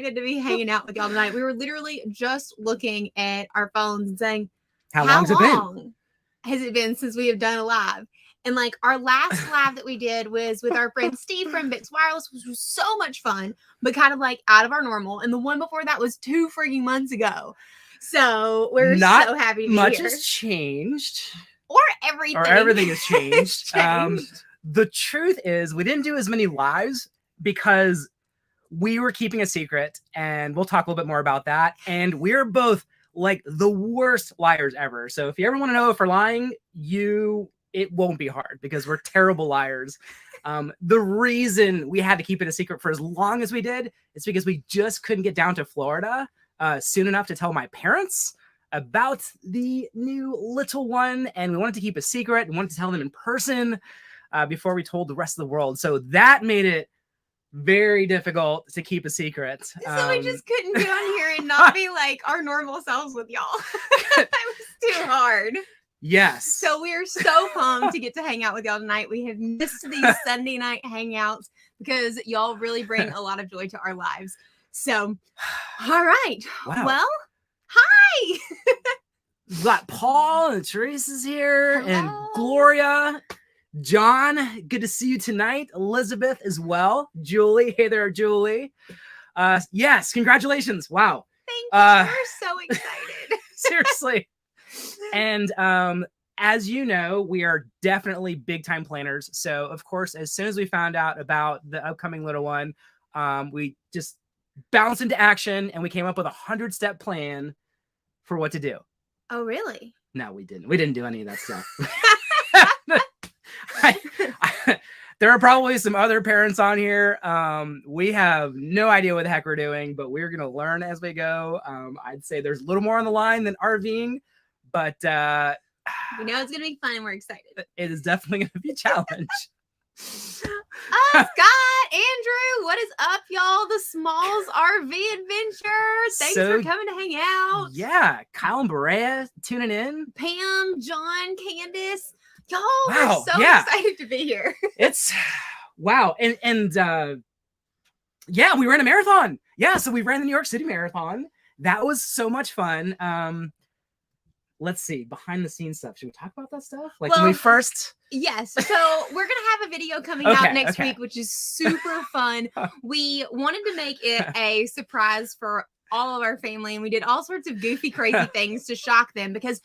excited to be hanging out with y'all tonight. We were literally just looking at our phones and saying, how long has it been since we have done a live? And like our last live that we did was with our friend Steve from Bix Wireless, which was so much fun, but kind of like out of our normal. And the one before that was 2 freaking months ago. So we're Not so happy to be much here. has changed. Or everything. Or everything has changed. Changed. The truth is we didn't do as many lives because we were keeping a secret, and we'll talk a little bit more about that. And we're both like the worst liars ever. So if you ever want to know if we're lying, it won't be hard because we're terrible liars. The reason we had to keep it a secret for as long as we did is because we just couldn't get down to Florida soon enough to tell my parents about the new little one. And we wanted to keep a secret and wanted to tell them in person before we told the rest of the world. So that made it very difficult to keep a secret. So we just couldn't get on here and not be like our normal selves with y'all. That was too hard. Yes. So we're so pumped to get to hang out with y'all tonight. We have missed these Sunday night hangouts because y'all really bring a lot of joy to our lives. So, all right. Wow. Well, hi. We've got Paul and Teresa's here. Hello. And Gloria. John, good to see you tonight. Elizabeth as well. Julie. Hey there, Julie. Yes, congratulations. Wow. Thank you. We're so excited. Seriously. And as you know, we are definitely big time planners. So of course, as soon as we found out about the upcoming little one, we just bounced into action and we came up with 100-step plan for what to do. Oh, really? No, we didn't. We didn't do any of that stuff. There are probably some other parents on here. We have no idea what the heck we're doing, but we're going to learn as we go. I'd say there's a little more on the line than RVing, but we know it's going to be fun and we're excited. It is definitely going to be a challenge. Scott, Andrew, what is up, y'all? The Smalls RV Adventure. Thanks for coming to hang out. Yeah, Kyle and Berea tuning in. Pam, John, Candace. Y'all are so excited to be here. It's wow. And yeah, we ran a marathon. Yeah, so we ran the New York City Marathon. That was so much fun. Let's see, behind the scenes stuff. Should we talk about that stuff? Like when we first... Yes. So we're going to have a video coming out next week, which is super fun. We wanted to make it a surprise for all of our family, and we did all sorts of goofy, crazy things to shock them. Because,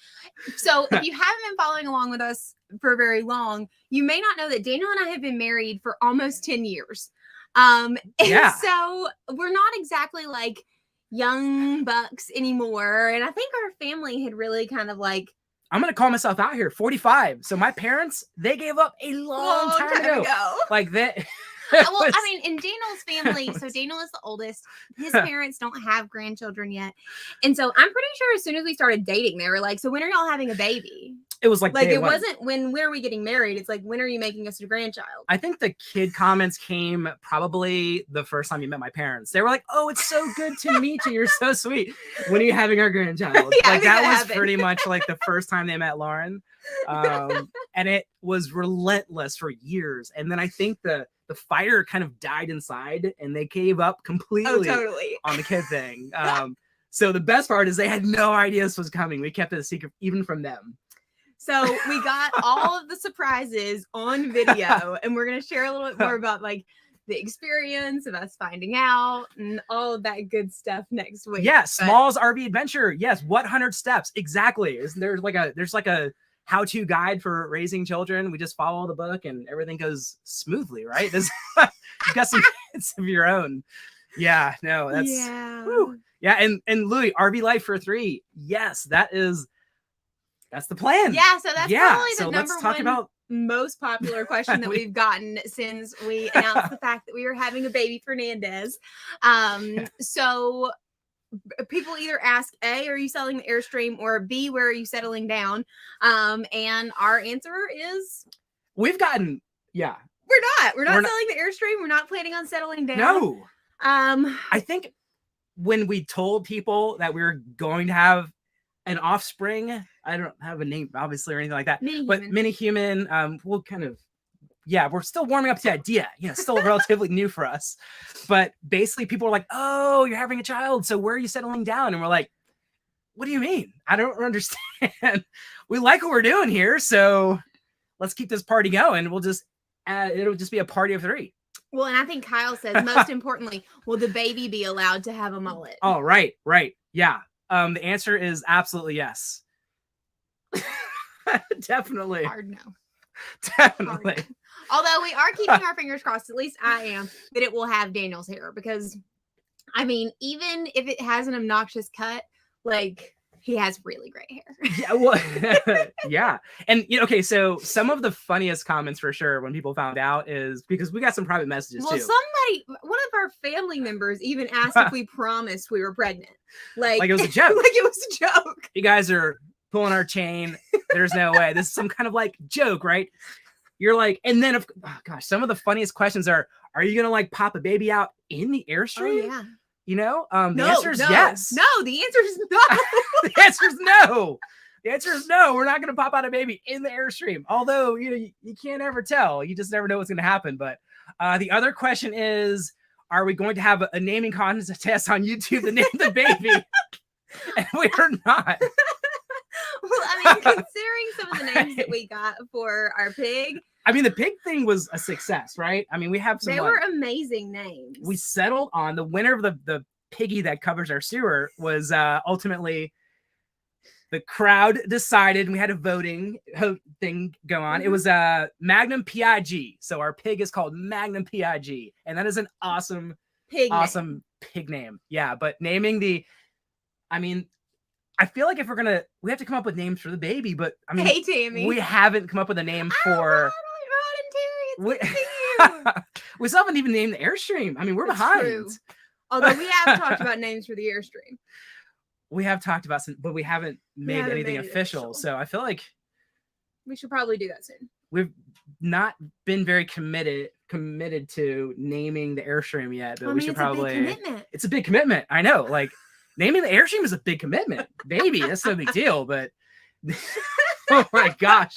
so if you haven't been following along with us for very long, you may not know that Daniel and I have been married for almost 10 years. And so we're not exactly like young bucks anymore. And I think our family had really kind of like, I'm going to call myself out here, 45. So my parents, they gave up a long time ago. Like that. Well, I mean, in Daniel's family, so Daniel is the oldest. His parents don't have grandchildren yet. And so I'm pretty sure as soon as we started dating, they were like, so when are y'all having a baby? It was like it wasn't when are we getting married? It's like, when are you making us a grandchild? I think the kid comments came probably the first time you met my parents. They were like, oh, it's so good to meet you. You're so sweet. When are you having our grandchild? Like that was pretty much like the first time they met Lauren. And it was relentless for years. And then I think the fire kind of died inside and they gave up completely on the kid thing. So the best part is they had no idea this was coming. We kept it a secret even from them. So we got all of the surprises on video, and we're going to share a little bit more about like the experience of us finding out and all of that good stuff next week. Yeah, Smalls RV Adventure. Yes, what 100 steps exactly? There's like a how-to guide for raising children. We just follow the book and everything goes smoothly, right? You've got some kids of your own. Yeah, no, that's and Louis, RV Life for 3. Yes, that's the plan. Yeah, so that's probably the number let's talk one about most popular question that we've gotten since we announced the fact that we were having a baby Fernandez. So people either ask A, are you selling the Airstream, or B, where are you settling down? And our answer is we've gotten we're not selling the Airstream. We're not planning on settling down. No. I think when we told people that we were going to have an offspring, I don't have a name obviously or anything like that, but mini human, we'll kind of yeah, we're still warming up to the idea. You know, still relatively new for us. But basically people are like, oh, you're having a child. So where are you settling down? And we're like, what do you mean? I don't understand. We like what we're doing here. So let's keep this party going. We'll just, it'll just be a party of 3. Well, and I think Kyle says, most importantly, will the baby be allowed to have a mullet? Oh, right. Yeah. The answer is absolutely yes. Definitely. Hard no. Definitely. Hard no. Although we are keeping our fingers crossed, at least I am, that it will have Daniel's hair. Because, I mean, even if it has an obnoxious cut, like, he has really great hair. Yeah, well, yeah. And, you know, okay, so some of the funniest comments for sure when people found out is because we got some private messages too. One of our family members even asked if we promised we were pregnant. Like it was a joke. Like it was a joke. You guys are pulling our chain. There's no way. This is some kind of like joke, right? You're like, and then, oh gosh, some of the funniest questions are you going to like pop a baby out in the Airstream? Oh, yeah. You know, the answer is yes. No, the answer is no. The answer is no. The answer is no. We're not going to pop out a baby in the Airstream. Although, you know, you can't ever tell. You just never know what's going to happen. But the other question is, are we going to have a naming contest on YouTube to name the baby? And we are not. Well, I mean, considering some of the names that we got for our pig. I mean, the pig thing was a success, right? I mean, we have some. They were amazing names. We settled on the winner of the piggy that covers our sewer was ultimately the crowd decided, and we had a voting thing go on. It was Magnum PIG. So our pig is called Magnum PIG, and that is an awesome pig name. Yeah, but naming I mean, I feel like if we have to come up with names for the baby, but I mean, hey, Tammy, we haven't come up with a name for. We still haven't even named the Airstream. I mean, we're behind. True. Although we have talked about names for the Airstream. We have talked about some, but we haven't made anything official. So I feel like we should probably do that soon. We've not been very committed to naming the Airstream yet, but we should probably. It's a big commitment. I know. Like naming the Airstream is a big commitment. Baby, that's no big deal. But oh my gosh.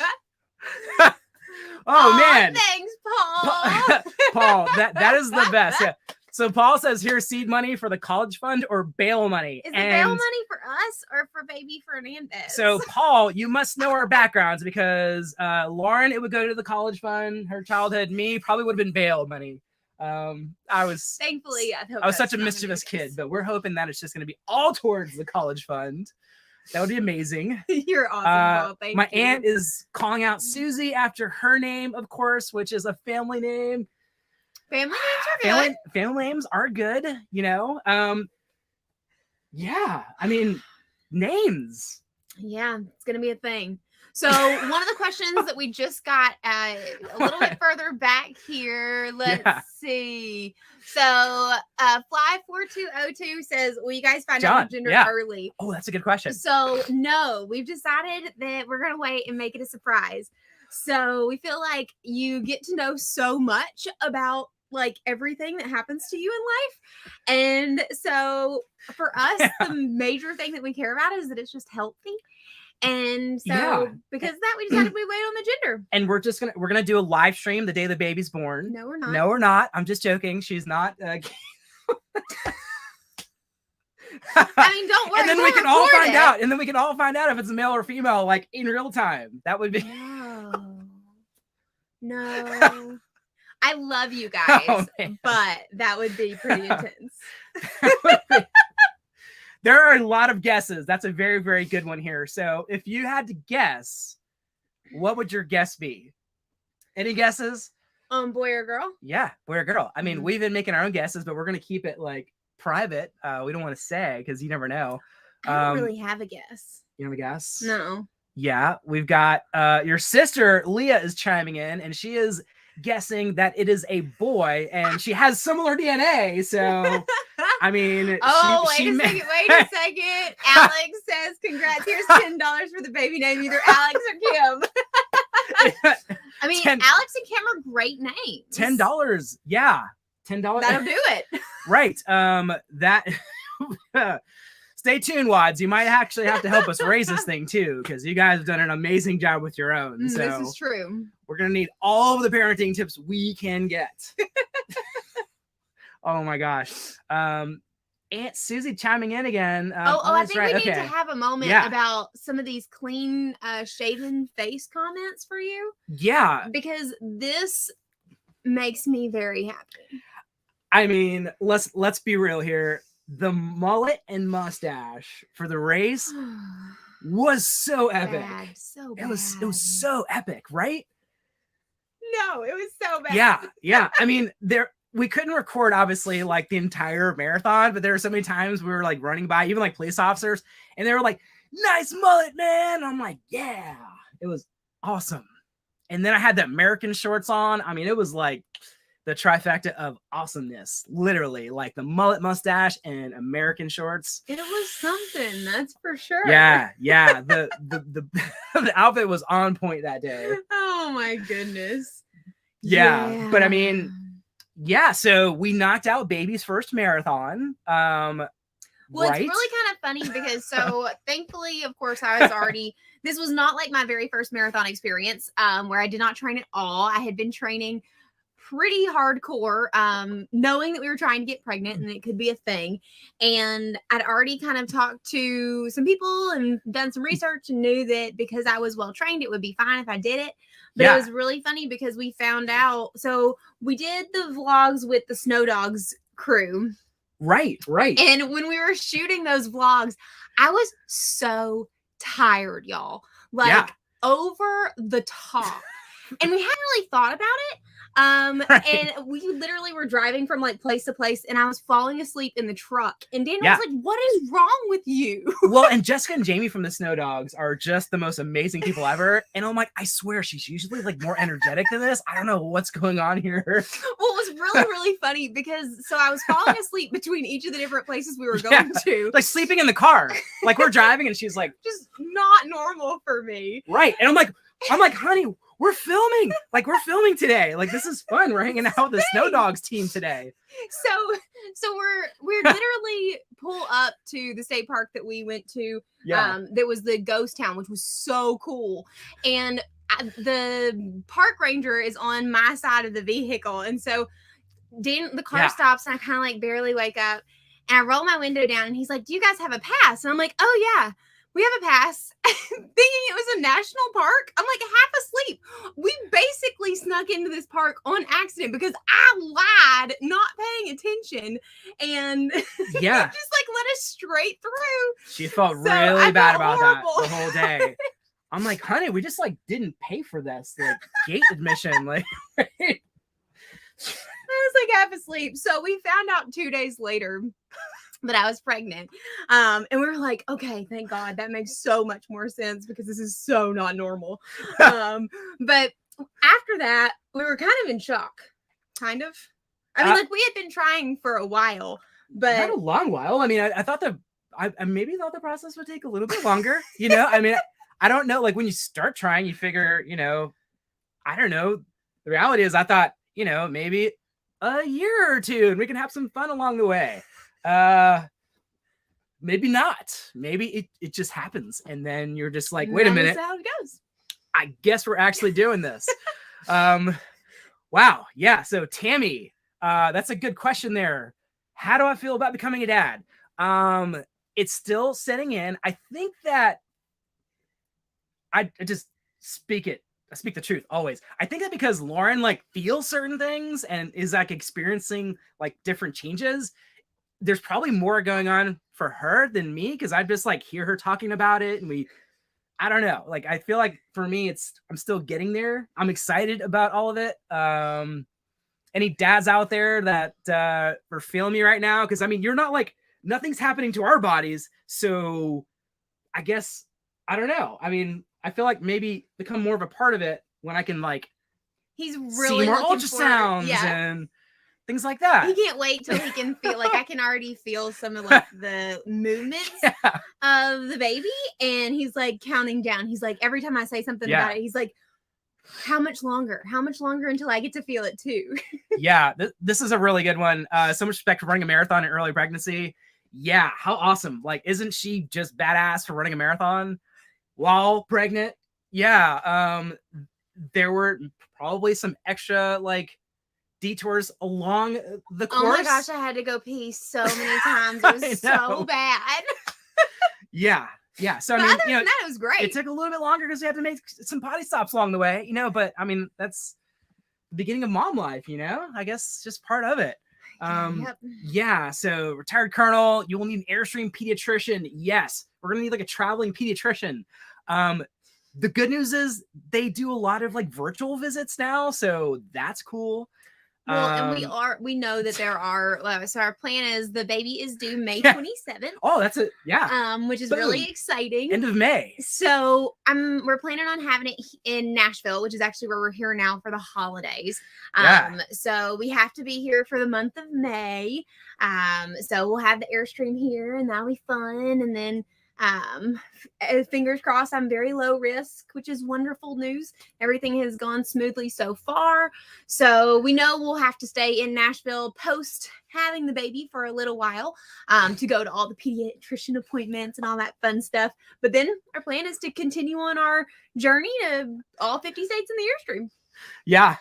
Oh man. Thanks, Paul. Paul, that is the best. Yeah. So Paul says, here's seed money for the college fund or bail money. Is it bail money for us or for baby Fernandez? So Paul, you must know our backgrounds because Lauren, it would go to the college fund. Her childhood, me probably would have been bail money. I was thankfully, I was such a mischievous kid, but we're hoping that it's just going to be all towards the college fund. That would be amazing. You're awesome, Paul. My aunt is calling out Susie after her name, of course, which is a family name. Family names are good. Family names are good, you know. Yeah, I mean, names. Yeah, it's gonna be a thing. So one of the questions that we just got a little bit further back here. Let's see. So Fly4202 says, will you guys find out the gender early? Oh, that's a good question. So no, we've decided that we're gonna wait and make it a surprise. So we feel like you get to know so much about like everything that happens to you in life. And so for us, the major thing that we care about is that it's just healthy. And so because of that, we decided we wait on the gender. And we're gonna do a live stream the day the baby's born. No, we're not. No, we're not. I'm just joking. She's not. I mean, don't worry. And then we can all find out. And then we can all find out if it's a male or female, like in real time. That would be. No. I love you guys, but that would be pretty intense. There are a lot of guesses. That's a very, very good one here. So if you had to guess, what would your guess be? Any guesses? Boy or girl? Yeah, boy or girl. I mean, we've been making our own guesses, but we're going to keep it like private. We don't want to say because you never know. I don't really have a guess. You have a guess? No. Yeah, we've got your sister, Leah, is chiming in, and she is guessing that it is a boy, and she has similar DNA. So, I mean, wait a second. Alex says, "Congrats! Here's $10 for the baby name, either Alex or Kim." I mean, Alex and Kim are great names. $10, yeah, $10. That'll do it, right? stay tuned, Wads. You might actually have to help us raise this thing too, because you guys have done an amazing job with your own. So this is true. We're gonna need all of the parenting tips we can get. Oh my gosh. Aunt Susie chiming in again. I think we need to have a moment about some of these clean shaven face comments for you. Yeah. Because this makes me very happy. I mean, let's be real here. The mullet and mustache for the race was so epic. So bad. It was so epic, right? No, it was so bad. Yeah. I mean, we couldn't record obviously like the entire marathon, but there were so many times we were like running by even like police officers and they were like, "Nice mullet, man." I'm like, "Yeah." It was awesome. And then I had the American shorts on. I mean, it was like the trifecta of awesomeness, literally, like the mullet, mustache, and American shorts. It was something, that's for sure. Yeah. The outfit was on point that day. Oh my goodness. Yeah. But I mean, yeah, so we knocked out baby's first marathon. Well, right? It's really kind of funny because thankfully, of course, I was already, this was not like my very first marathon experience where I did not train at all. I had been training pretty hardcore, knowing that we were trying to get pregnant and it could be a thing. And I'd already kind of talked to some people and done some research and knew that because I was well trained, it would be fine if I did it. But it was really funny because we found out. So we did the vlogs with the Snow Dogs crew. Right. And when we were shooting those vlogs, I was so tired, y'all. Like over the top. And we hadn't really thought about it. And we literally were driving from like place to place and I was falling asleep in the truck and Daniel was like, "What is wrong with you?" Well, and Jessica and Jamie from the Snow Dogs are just the most amazing people ever. And I'm like, I swear she's usually like more energetic than this. I don't know what's going on here. Well, it was really, really funny because so I was falling asleep between each of the different places we were going to. Like sleeping in the car. Like we're driving and she's like, just not normal for me. Right. And I'm like, "Honey, we're filming. Like we're filming today. Like this is fun. We're hanging out with the Snow Dogs team today." So we're literally pull up to the state park that we went to. There was the ghost town, which was so cool. And the park ranger is on my side of the vehicle. And so the car stops and I kind of like barely wake up and I roll my window down and he's like, "Do you guys have a pass?" And I'm like, "Oh yeah, we have a pass," thinking it was a national park. I'm like half asleep. We basically snuck into this park on accident because I lied, not paying attention, and just like let us straight through. She felt really bad about horrible. That the whole day. I'm like, "Honey, we just like didn't pay for this like gate admission." Like, I was like half asleep. So we found out 2 days later that I was pregnant. And we were like, okay, thank God. That makes so much more sense because this is so not normal. But after that, we were kind of in shock. Kind of. I mean, like we had been trying for a while, but not a long while. I mean, I thought I maybe thought the process would take a little bit longer, you know? I mean, I don't know. Like when you start trying, you figure, you know, I don't know. The reality is I thought, you know, maybe a year or two and we can have some fun along the way. Maybe not. Maybe it just happens. And then you're just like, wait a minute. That's how it goes. I guess we're actually doing this. Wow. Yeah. So Tammy, that's a good question there. How do I feel about becoming a dad? It's still setting in. I think that I just speak the truth always. I think that because Lauren like feels certain things and is like experiencing like different changes, there's probably more going on for her than me because I just like hear her talking about it and I don't know. Like I feel like for me, I'm still getting there. I'm excited about all of it. Any dads out there that are feeling me right now? Because I mean, you're not like nothing's happening to our bodies, so I guess I don't know. I mean, I feel like maybe become more of a part of it when I can like he's really see more ultrasounds and things like that. He can't wait till he can feel like I can already feel some of like the movements of the baby, and he's like counting down. He's like every time I say something about it, he's like, how much longer until I get to feel it too? Yeah, this is a really good one. So much respect for running a marathon in early pregnancy. Yeah, how awesome. Like, isn't she just badass for running a marathon while pregnant? Yeah. There were probably some extra like detours along the course. Oh my gosh, I had to go pee so many times. It was so bad. Yeah. So but I mean, other than that, it was great. It took a little bit longer because we had to make some potty stops along the way, but I mean, that's the beginning of mom life, I guess just part of it. Yeah, so retired colonel, you will need an Airstream pediatrician. Yes, we're gonna need like a traveling pediatrician. The good news is they do a lot of like virtual visits now, so that's cool. Well, and we know that there are, so our plan is the baby is due May 27th. Oh, that's it. Yeah. Which is really exciting. End of May. So we're planning on having it in Nashville, which is actually where we're here now for the holidays. So we have to be here for the month of May. So we'll have the Airstream here and that'll be fun. And then fingers crossed, I'm very low risk, which is wonderful news. Everything has gone smoothly so far. So we know we'll have to stay in Nashville post having the baby for a little while to go to all the pediatrician appointments and all that fun stuff. But then our plan is to continue on our journey to all 50 states in the Airstream. Yeah.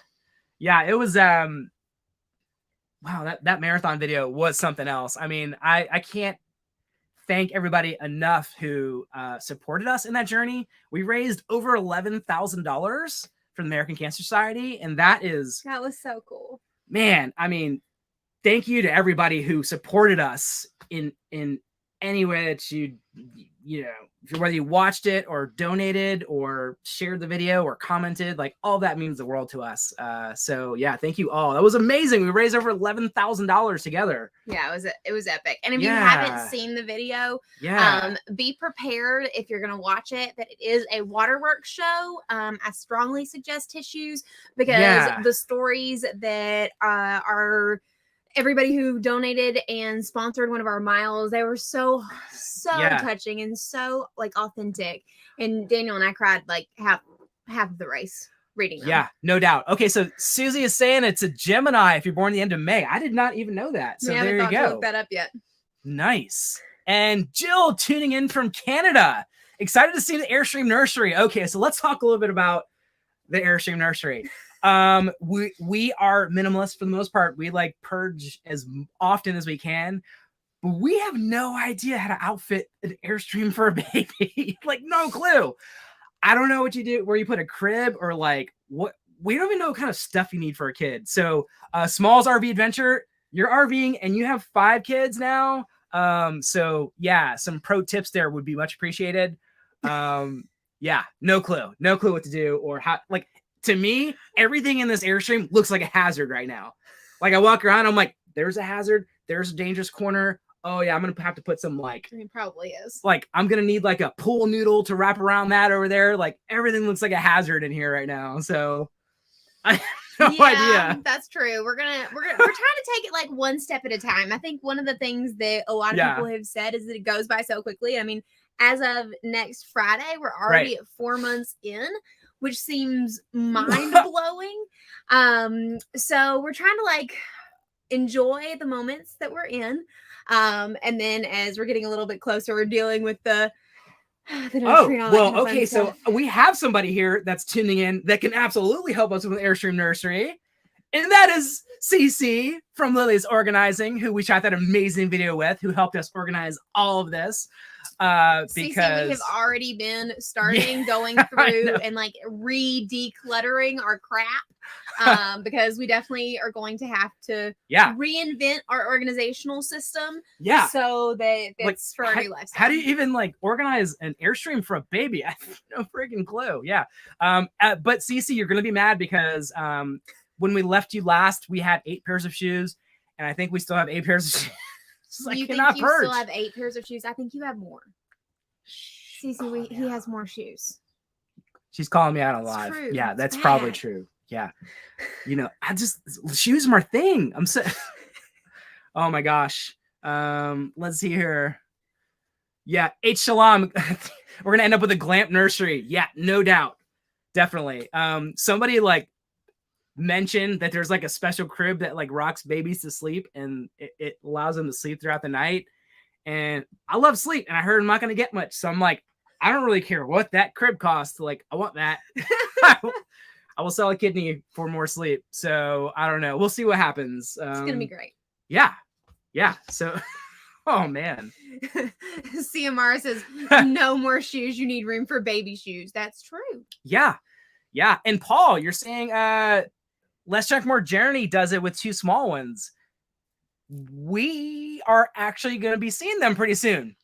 It was wow, that marathon video was something else. I mean, I can't thank everybody enough who supported us in that journey. We raised over $11,000 for the American Cancer Society, and that was so cool. Man, I mean, thank you to everybody who supported us in any way that whether you watched it or donated or shared the video or commented, like all that means the world to us. So yeah, thank you all. That was amazing. We raised over $11,000 together. Yeah, it was epic. And if you haven't seen the video, be prepared if you're going to watch it, that it is a waterworks show. I strongly suggest tissues because the stories that are everybody who donated and sponsored one of our miles, they were so touching and so like authentic. And Daniel and I cried like half of the race reading them. Yeah, no doubt. Okay, so Susie is saying it's a Gemini if you're born the end of May. I did not even know that. So there you go. To look that up yet. Nice. And Jill tuning in from Canada. Excited to see the Airstream Nursery. Okay, so let's talk a little bit about the Airstream Nursery. We are minimalists for the most part. We like purge as often as we can, but we have no idea how to outfit an Airstream for a baby. Like no clue. I don't know what you do, where you put a crib or like what. We don't even know what kind of stuff you need for a kid. So Small's RV Adventure, you're RVing and you have 5 kids now. So yeah, some pro tips there would be much appreciated. Yeah, no clue what to do or how. Like, to me, everything in this Airstream looks like a hazard right now. Like I walk around, I'm like, there's a hazard, there's a dangerous corner. Oh yeah, I'm gonna have to put some like. I mean, probably is. Like I'm gonna need like a pool noodle to wrap around that over there. Like everything looks like a hazard in here right now. So I have no idea. That's true. We're trying to take it like one step at a time. I think one of the things that a lot of people have said is that it goes by so quickly. I mean, as of next Friday, we're already at 4 months in, which seems mind-blowing. So we're trying to like enjoy the moments that we're in. And then as we're getting a little bit closer, we're dealing with the nursery. Okay. So we have somebody here that's tuning in that can absolutely help us with Airstream Nursery. And that is Cece from Lily's Organizing, who we shot that amazing video with, who helped us organize all of this. Because we have already been going through and like decluttering our crap, because we definitely are going to have to reinvent our organizational system. Yeah, so that it's for our new lifestyle. How do you even like organize an Airstream for a baby? I have no freaking clue. Yeah, but Cece, you're gonna be mad because when we left you last, we had 8 pairs of shoes, and I think we still have 8 pairs of shoes. You think you still have 8 pairs of shoes? I think you have more. Cece, he has more shoes. She's calling me out on live. Yeah, that's probably true. Yeah. Shoes are my thing. I'm so oh my gosh. Let's see here. Yeah, H Shalom. We're gonna end up with a glamp nursery. Yeah, no doubt. Definitely. Somebody like mentioned that there's like a special crib that like rocks babies to sleep and it allows them to sleep throughout the night. and I love sleep, and I heard I'm not going to get much. So I'm like, I don't really care what that crib costs. Like, I want that. I will sell a kidney for more sleep. So I don't know. We'll see what happens. It's going to be great. Yeah. Yeah. So, oh man. CMR says, no more shoes. You need room for baby shoes. That's true. Yeah. Yeah. And Paul, you're saying, Less Junk More Journey does it with 2 small ones. We are actually going to be seeing them pretty soon.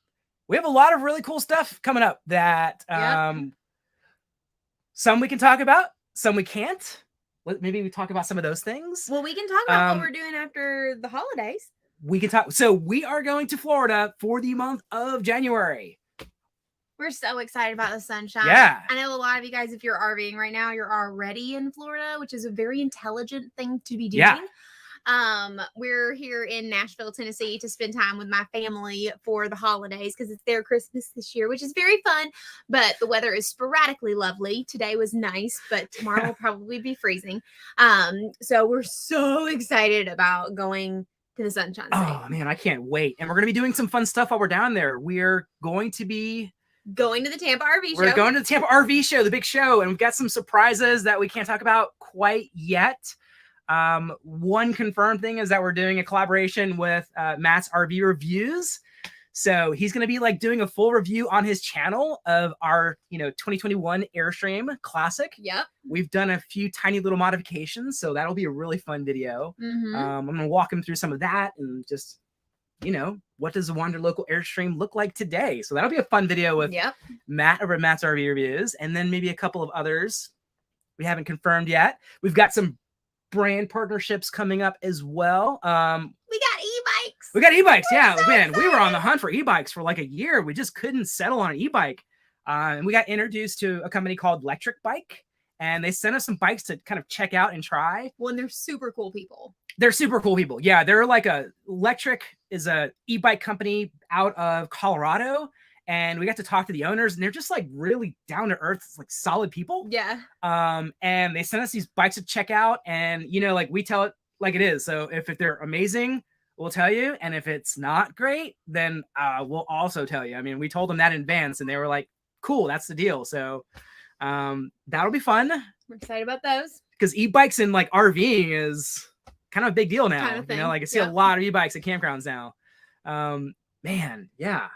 We have a lot of really cool stuff coming up that some we can talk about, some we can't. Maybe we talk about some of those things. Well, we can talk about what we're doing after the holidays. We can talk. So we are going to Florida for the month of January. We're so excited about the sunshine. Yeah. I know a lot of you guys, if you're RVing right now, you're already in Florida, which is a very intelligent thing to be doing. Yeah. We're here in Nashville, Tennessee to spend time with my family for the holidays because it's their Christmas this year, which is very fun. But the weather is sporadically lovely. Today was nice, but tomorrow will probably be freezing. So we're so excited about going to the Sunshine State. Oh man, I can't wait. And we're going to be doing some fun stuff while we're down there. We're going to be going to the Tampa RV show. We're going to the Tampa RV show, the big show, and we've got some surprises that we can't talk about quite yet. One confirmed thing is that we're doing a collaboration with Matt's RV Reviews. So he's going to be like doing a full review on his channel of our, 2021 Airstream Classic. Yep. We've done a few tiny little modifications, so that'll be a really fun video. Mm-hmm. I'm going to walk him through some of that and just, what does the Wanderlocal Airstream look like today? So that'll be a fun video with Matt over at Matt's RV Reviews, and then maybe a couple of others we haven't confirmed yet. We've got some brand partnerships coming up as well. We got e-bikes. We got e-bikes. Yeah, so man, excited. we were on the hunt for e-bikes for like a year. We just couldn't settle on an e-bike. And we got introduced to a company called Electric Bike, and they sent us some bikes to kind of check out and try. Well, and they're super cool people. They're super cool people. Yeah, they're like Electric is a e-bike company out of Colorado. And we got to talk to the owners, and they're just like really down to earth, like solid people. Yeah. And they sent us these bikes to check out, and like we tell it like it is. So if they're amazing, we'll tell you, and if it's not great, then we'll also tell you. I mean, we told them that in advance, and they were like, "Cool, that's the deal." So that'll be fun. We're excited about those because e-bikes in like RVing is kind of a big deal now. Kind of thing. Like I see a lot of e-bikes at campgrounds now. Man, yeah.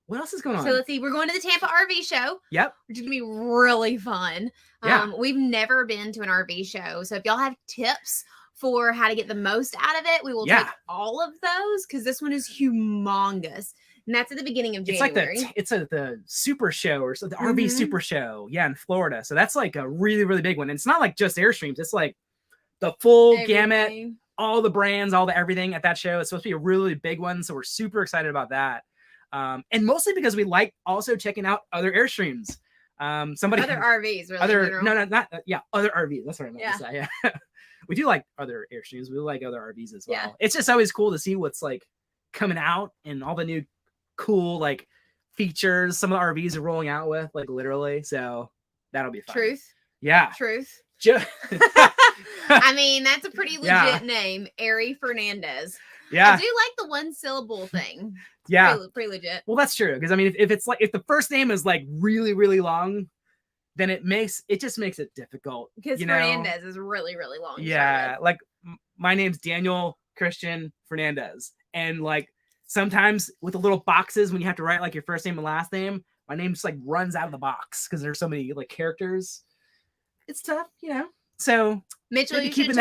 What else is going on? So let's see. We're going to the Tampa RV show. Yep. Which is going to be really fun. Yeah. We've never been to an RV show. So if y'all have tips for how to get the most out of it, we will take all of those because this one is humongous. And that's at the beginning of January. It's like the super show or so the RV super show. Yeah, in Florida. So that's like a really, really big one. And it's not like just Airstreams. It's like the full gamut, all the brands, all the everything at that show. It's supposed to be a really big one. So we're super excited about that. And mostly because we like also checking out other Airstreams. Other RVs, really. Other RVs. That's what I meant to say. Yeah. We do like other Airstreams. We like other RVs as well. Yeah. It's just always cool to see what's like coming out and all the new cool like features some of the RVs are rolling out with, like literally. So that'll be fun. Truth. Yeah. Truth. I mean, that's a pretty legit name, Ari Fernandez. Yeah. I do like the one syllable thing. Yeah. Pretty legit. Well, that's true. Because I mean, if it's like, if the first name is like really, really long, then it just makes it difficult. Because Fernandez is really, really long. Yeah. Like my name's Daniel Christian Fernandez. And like sometimes with the little boxes, when you have to write like your first name and last name, my name just like runs out of the box because there's so many like characters. It's tough, So Mitchell, you should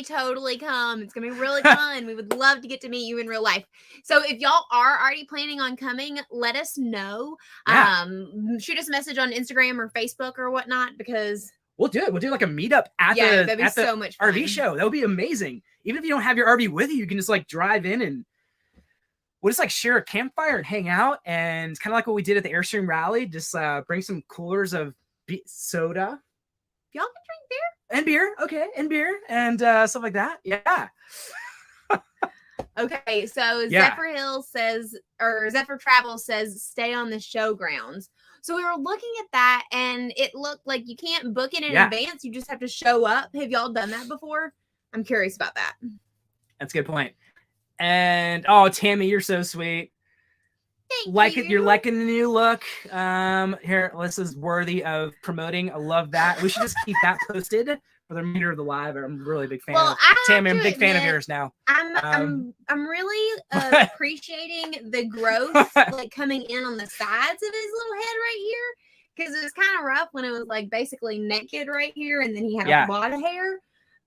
totally come. It's gonna be really fun. We would love to get to meet you in real life. So if y'all are already planning on coming, let us know. Yeah. Shoot us a message on Instagram or Facebook or whatnot because we'll do it. We'll do like a meetup at that'd be so much fun. RV show. That would be amazing. Even if you don't have your RV with you, you can just like drive in and we'll just like share a campfire and hang out. And kind of like what we did at the Airstream Rally, just bring some coolers of soda. Y'all can drink beer. And beer, okay, and stuff like that. Yeah. Okay, so Zephyr Travel says stay on the showgrounds. So we were looking at that, and it looked like you can't book it in advance. You just have to show up. Have y'all done that before? I'm curious about that. That's a good point. And Tammy, you're so sweet. You're liking the new look. Here, this is worthy of promoting. I love that. We should just keep that posted for the remainder of the live. I'm really a big fan of Tammy. I'm a big fan of yours now. I'm really appreciating the growth like coming in on the sides of his little head right here, because it was kind of rough when it was like basically naked right here, and then he had a lot of hair.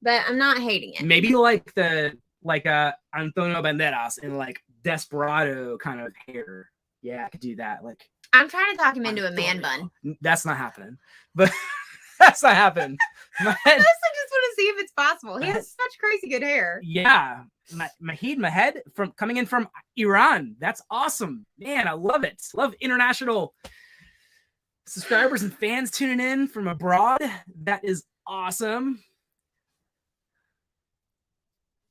But I'm not hating it. Maybe like Antonio Banderas in like Desperado kind of hair. Yeah, I could do that. Like, I'm trying to talk him into a man bun. That's not happening. But that's not happening. I just want to see if it's possible. He has such crazy good hair. Yeah. Mahed coming in from Iran. That's awesome. Man, I love it. Love international subscribers and fans tuning in from abroad. That is awesome.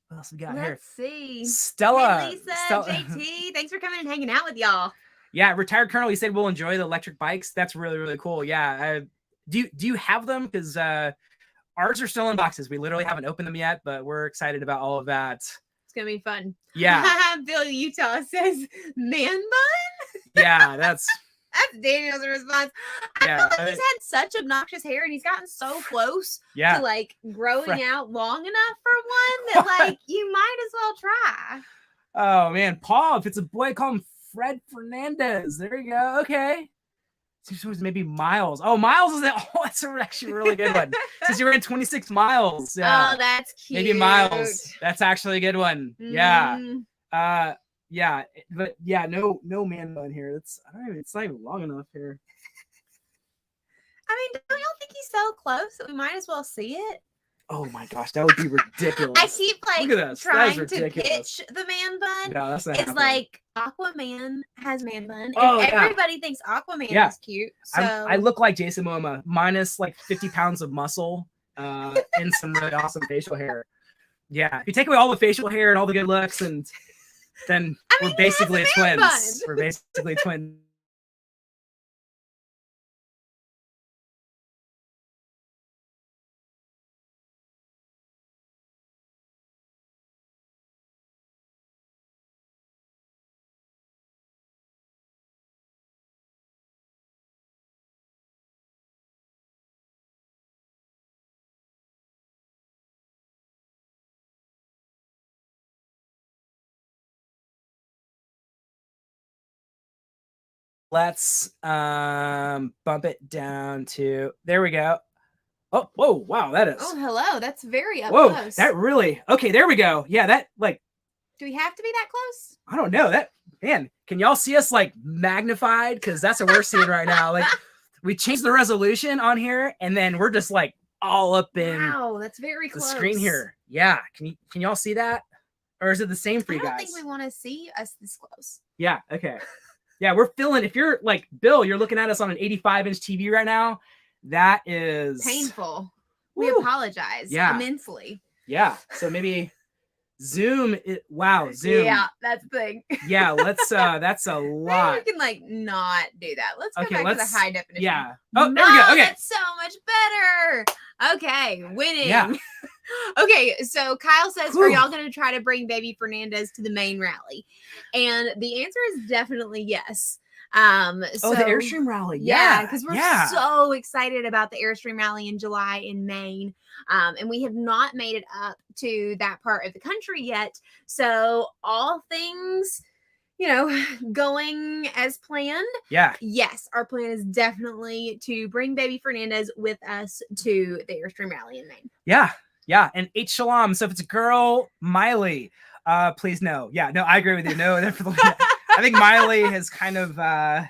What else we got here? Let's see. Stella. Hey, Lisa, JT. Thanks for coming and hanging out with y'all. Yeah, retired colonel. He said we'll enjoy the electric bikes. That's really, really cool. Yeah. Do you have them? Because ours are still in boxes. We literally haven't opened them yet, but we're excited about all of that. It's gonna be fun. Yeah. Bill Utah says man bun. Yeah, that's Daniel's response. I feel like he's had such obnoxious hair, and he's gotten so close to like growing out long enough for one that like you might as well try. Oh man, Paul, if it's a boy, call him Fred Fernandez. There you go. Okay. Seems maybe Miles. Oh, Miles is that. Oh, that's actually a really good one. Since you ran 26 miles. Yeah. Oh, that's cute. Maybe Miles. That's actually a good one. Yeah. Yeah, but yeah, no man bun here. It's not even long enough here. I mean, don't y'all think he's so close that we might as well see it? Oh my gosh, that would be ridiculous. I keep like trying to pitch the man bun. No, that's not it's happening. Like Aquaman has man bun, and everybody thinks Aquaman is cute. So I look like Jason Momoa, minus like 50 pounds of muscle, and some really awesome facial hair. Yeah, if you take away all the facial hair and all the good looks, and then we're basically twins. We're basically twins. Let's bump it down to, there we go. Oh, whoa, wow, that is. Oh, hello. That's very up close. That really, okay, there we go. Yeah, that like. Do we have to be that close? I don't know. That, man, can y'all see us like magnified? Because that's what we're seeing right now. Like, we changed the resolution on here, and then we're just like all up in. Wow, that's very close. The screen here. Yeah, can y'all see that? Or is it the same for you guys? I don't think we want to see us this close. Yeah, okay. Yeah, we're feeling, if you're like Bill, you're looking at us on an 85-inch TV right now. That is painful. We apologize immensely. Yeah. So maybe Zoom. Zoom. Yeah, that's the thing. Yeah, let's that's a lot. Maybe we can like not do that. Let's go back to the high definition. Yeah. Oh, there we go. Okay. That's so much better. Okay, winning. Yeah. Okay, so Kyle says, are y'all going to try to bring baby Fernandez to the main rally? And the answer is definitely yes. So the Airstream rally. Yeah, because we're so excited about the Airstream rally in July in Maine. And we have not made it up to that part of the country yet. So all things, going as planned. Yeah. Yes, our plan is definitely to bring baby Fernandez with us to the Airstream rally in Maine. Yeah. Yeah, and H Shalom. So if it's a girl, Miley, please no. Yeah, no, I agree with you. No, definitely. I think Miley has kind of, I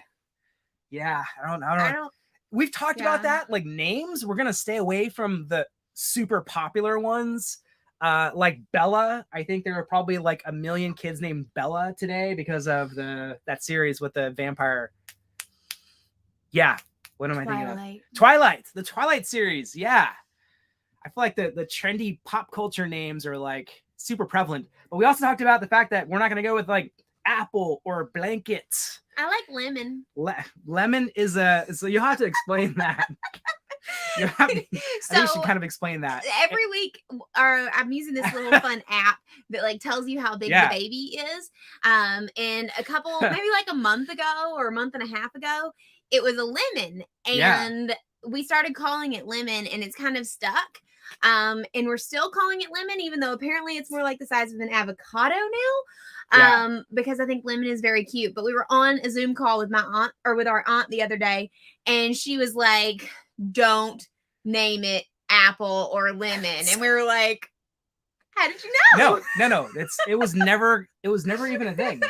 don't. We've talked about that, like names. We're gonna stay away from the super popular ones, like Bella. I think there are probably like a million kids named Bella today because of that series with the vampire. Yeah, what am I thinking of? Twilight, the Twilight series. Yeah. I feel like the trendy pop culture names are like super prevalent, but we also talked about the fact that we're not going to go with like apple or blankets. I like lemon. Lemon is so you'll have to explain that. think you should kind of explain that. Every week, I'm using this little fun app that like tells you how big the baby is. And a couple, maybe like a month ago or a month and a half ago, it was a lemon, and we started calling it Lemon, and it's kind of stuck. And we're still calling it Lemon, even though apparently it's more like the size of an avocado now. Because I think Lemon is very cute. But we were on a Zoom call with my aunt, or with our aunt, the other day, and she was like, "Don't name it Apple or Lemon," and we were like, "How did you know?" No. It was never even a thing.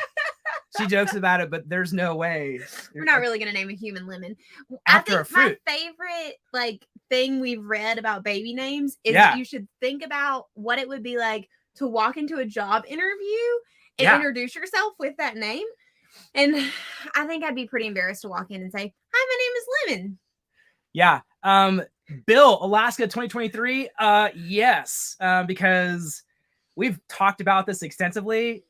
She jokes about it, but there's no way. We're not really gonna name a human Lemon. After a fruit. My favorite like thing we've read about baby names is that you should think about what it would be like to walk into a job interview and introduce yourself with that name. And I think I'd be pretty embarrassed to walk in and say, "Hi, my name is Lemon." Yeah. Bill, Alaska 2023. Yes. Because we've talked about this extensively.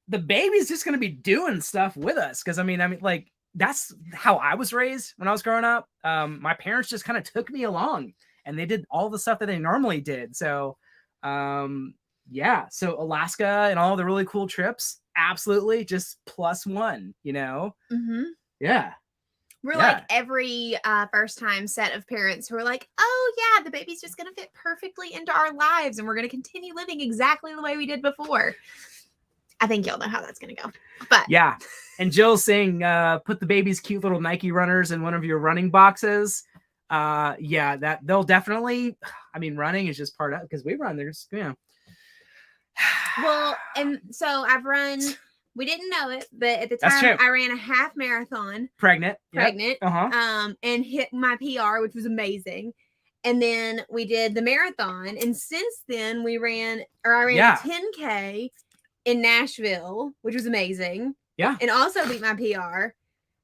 The baby's just going to be doing stuff with us. Cause I mean, like that's how I was raised when I was growing up. My parents just kind of took me along and they did all the stuff that they normally did. So, so Alaska and all the really cool trips, absolutely just +1, you know? Mm-hmm. Yeah. We're like every first time set of parents who are like, "Oh yeah, the baby's just going to fit perfectly into our lives and we're going to continue living exactly the way we did before." I think y'all know how that's going to go. But yeah. And Jill's saying, put the baby's cute little Nike runners in one of your running boxes. That they'll definitely, running is just part of it because we run. There's, Well, and so I've run, we didn't know it, but at the time I ran a half marathon. Pregnant. And hit my PR, which was amazing. And then we did the marathon. And since then I ran a 10K in Nashville, which was amazing. Yeah. And also beat my PR.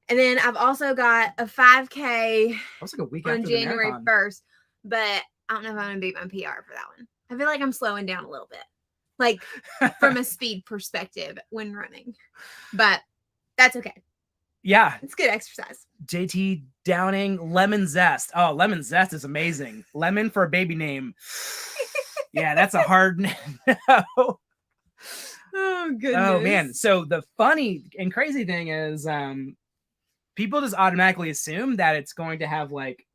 And then I've also got a 5K like a week on January 1st. But I don't know if I'm going to beat my PR for that one. I feel like I'm slowing down a little bit. Like from a speed perspective when running. But that's okay. Yeah. It's good exercise. JT Downing, lemon zest. Oh, lemon zest is amazing. Lemon for a baby name. Yeah, that's a hard no. Oh, goodness. Oh, man. So the funny and crazy thing is people just automatically assume that it's going to have like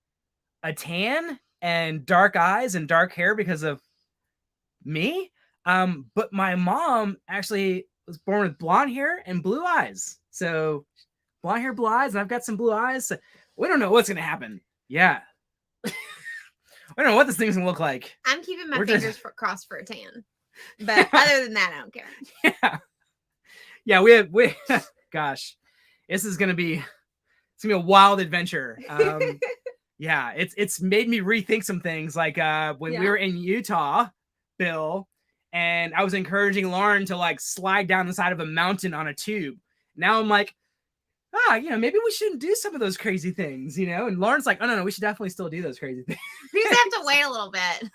a tan and dark eyes and dark hair because of me. But my mom actually was born with blonde hair and blue eyes. So blonde hair, blue eyes, and I've got some blue eyes. So we don't know what's going to happen. Yeah. We don't know what this thing's going to look like. I'm keeping my fingers crossed for a tan. But other than that, I don't care. Yeah, we gosh, this is gonna be a wild adventure. It's made me rethink some things. Like when we were in Utah, Bill, and I was encouraging Lauren to like slide down the side of a mountain on a tube. Now I'm like, maybe we shouldn't do some of those crazy things, And Lauren's like, oh no, we should definitely still do those crazy things. You just have to wait a little bit.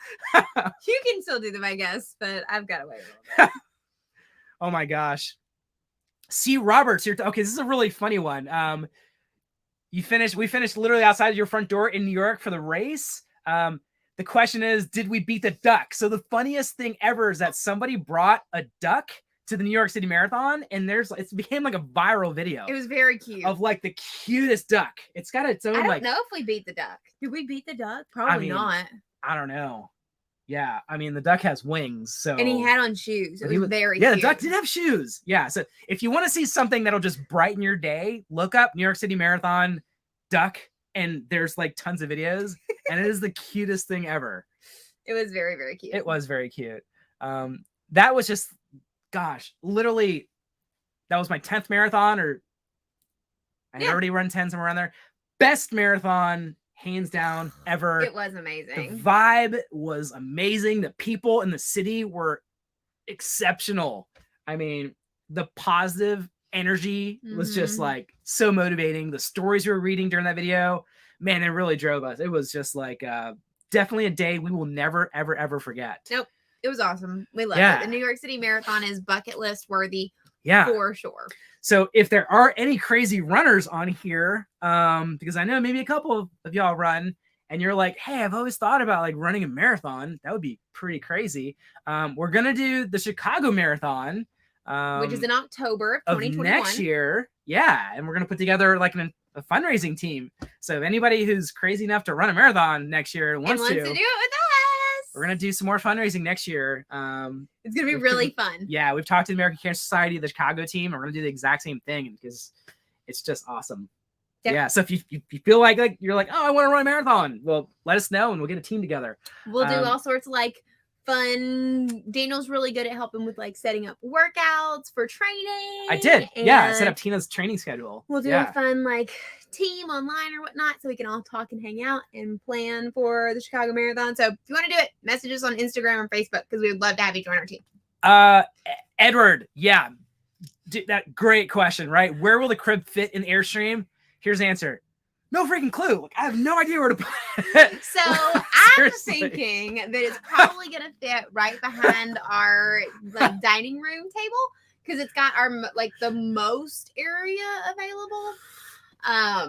You can still do them, I guess, but I've got to wait a little bit. Oh my gosh. C. Roberts here. Okay, this is a really funny one. We finished literally outside of your front door in New York for the race. The question is, did we beat the duck? So the funniest thing ever is that somebody brought a duck to the New York City Marathon, and it became like a viral video. It was very cute. Of like the cutest duck. It's got its own I don't know if we beat the duck. Did we beat the duck? Probably not. I don't know. Yeah, the duck has wings, so and he had on shoes. It was very cute. The duck did have shoes. Yeah, so if you want to see something that'll just brighten your day, look up New York City Marathon duck, and there's like tons of videos, and it is the cutest thing ever. It was very, very cute. It was very cute. That was just, gosh, literally, that was my 10th marathon, or I already run 10 somewhere around there. Best marathon, hands down, ever. It was amazing. The vibe was amazing. The people in the city were exceptional. The positive energy was just like so motivating. The stories we were reading during that video, man, it really drove us. It was just like definitely a day we will never, ever, ever forget. Nope. It was awesome. We loved it. The New York City Marathon is bucket list worthy for sure. So if there are any crazy runners on here, because I know maybe a couple of y'all run, and you're like, hey, I've always thought about like running a marathon. That would be pretty crazy. We're going to do the Chicago Marathon. Which is in October of 2021. Next year. Yeah. And we're going to put together like a fundraising team. So if anybody who's crazy enough to run a marathon next year and wants to do it with us, we're going to do some more fundraising next year. It's going to be really fun. Yeah. We've talked to the American Cancer Society, the Chicago team, and we're going to do the exact same thing because it's just awesome. Yeah. So if you feel like you're like, oh, I want to run a marathon, well, let us know and we'll get a team together. We'll do all sorts of like fun. Daniel's really good at helping with like setting up workouts for training. I did. Yeah. I set up Tina's training schedule. We'll do a fun like team online or whatnot so we can all talk and hang out and plan for the Chicago Marathon. So if you want to do it, message us on Instagram or Facebook because we would love to have you join our team. Edward. Yeah. That great question, right? Where will the crib fit in Airstream? Here's the answer. No freaking clue. Like, I have no idea where to put it. So I'm thinking that it's probably going to fit right behind our like dining room table because it's got our like the most area available. I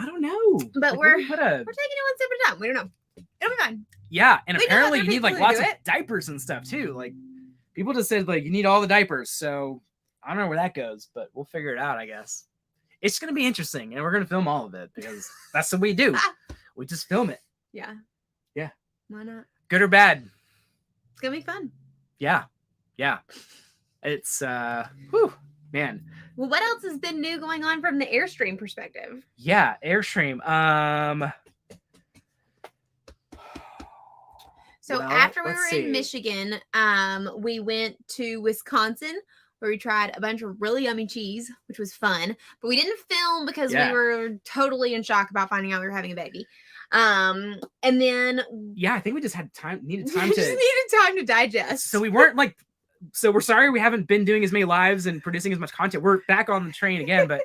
don't know. But we're taking it one step at a time. We don't know. It'll be fine. Yeah, and apparently you need like lots of diapers and stuff too. Like people just said like you need all the diapers. So I don't know where that goes, but we'll figure it out, I guess. It's going to be interesting, and we're going to film all of it because that's what we do. We just film it. Yeah. Yeah. Why not? Good or bad. It's going to be fun. Yeah. Yeah. It's, whew, man. Well, what else has been new going on from the Airstream perspective? Yeah, Airstream. So after we were in Michigan, we went to Wisconsin, where we tried a bunch of really yummy cheese, which was fun. But we didn't film because we were totally in shock about finding out we were having a baby. And then I think we just had needed time to digest. So we weren't like, so we're sorry we haven't been doing as many lives and producing as much content. We're back on the train again, but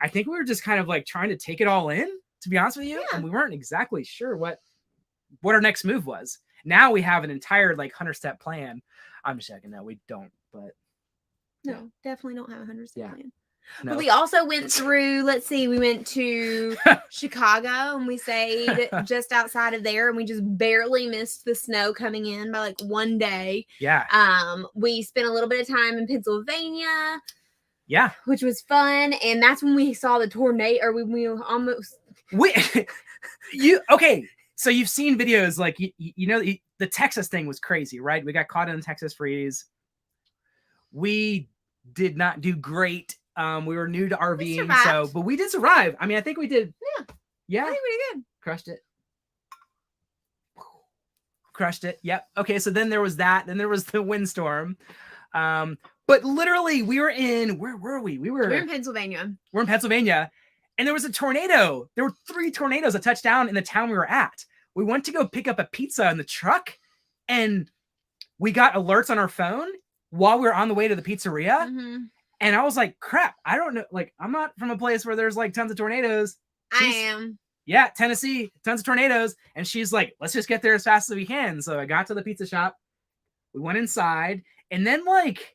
I think we were just kind of like trying to take it all in, to be honest with you. And we weren't exactly sure what our next move was. Now we have an entire like 100-step plan. I'm just checking that we don't, but no, definitely don't have a 100-step plan. No. But we also went through, we went to Chicago and we stayed just outside of there and we just barely missed the snow coming in by like one day. Yeah. We spent a little bit of time in Pennsylvania. Yeah. Which was fun. And that's when we saw the tornado, or we almost. Okay. So you've seen videos like, you know, the Texas thing was crazy, right? We got caught in the Texas freeze. We did not do great. We were new to RVing, but we did survive. I mean, I think we did. Yeah. I think we did good. Crushed it. Yep. Okay. So then there was that. Then there was the windstorm. But literally we were in, where were we? We're in Pennsylvania. We're in Pennsylvania. And there was a tornado. There were 3 tornadoes that touched down in the town we were at. We went to go pick up a pizza in the truck and we got alerts on our phone while we were on the way to the pizzeria. Mm-hmm. And I was like, crap, I don't know. Like, I'm not from a place where there's like tons of tornadoes. I am. Yeah, Tennessee, tons of tornadoes. And she's like, let's just get there as fast as we can. So I got to the pizza shop. We went inside. And then like,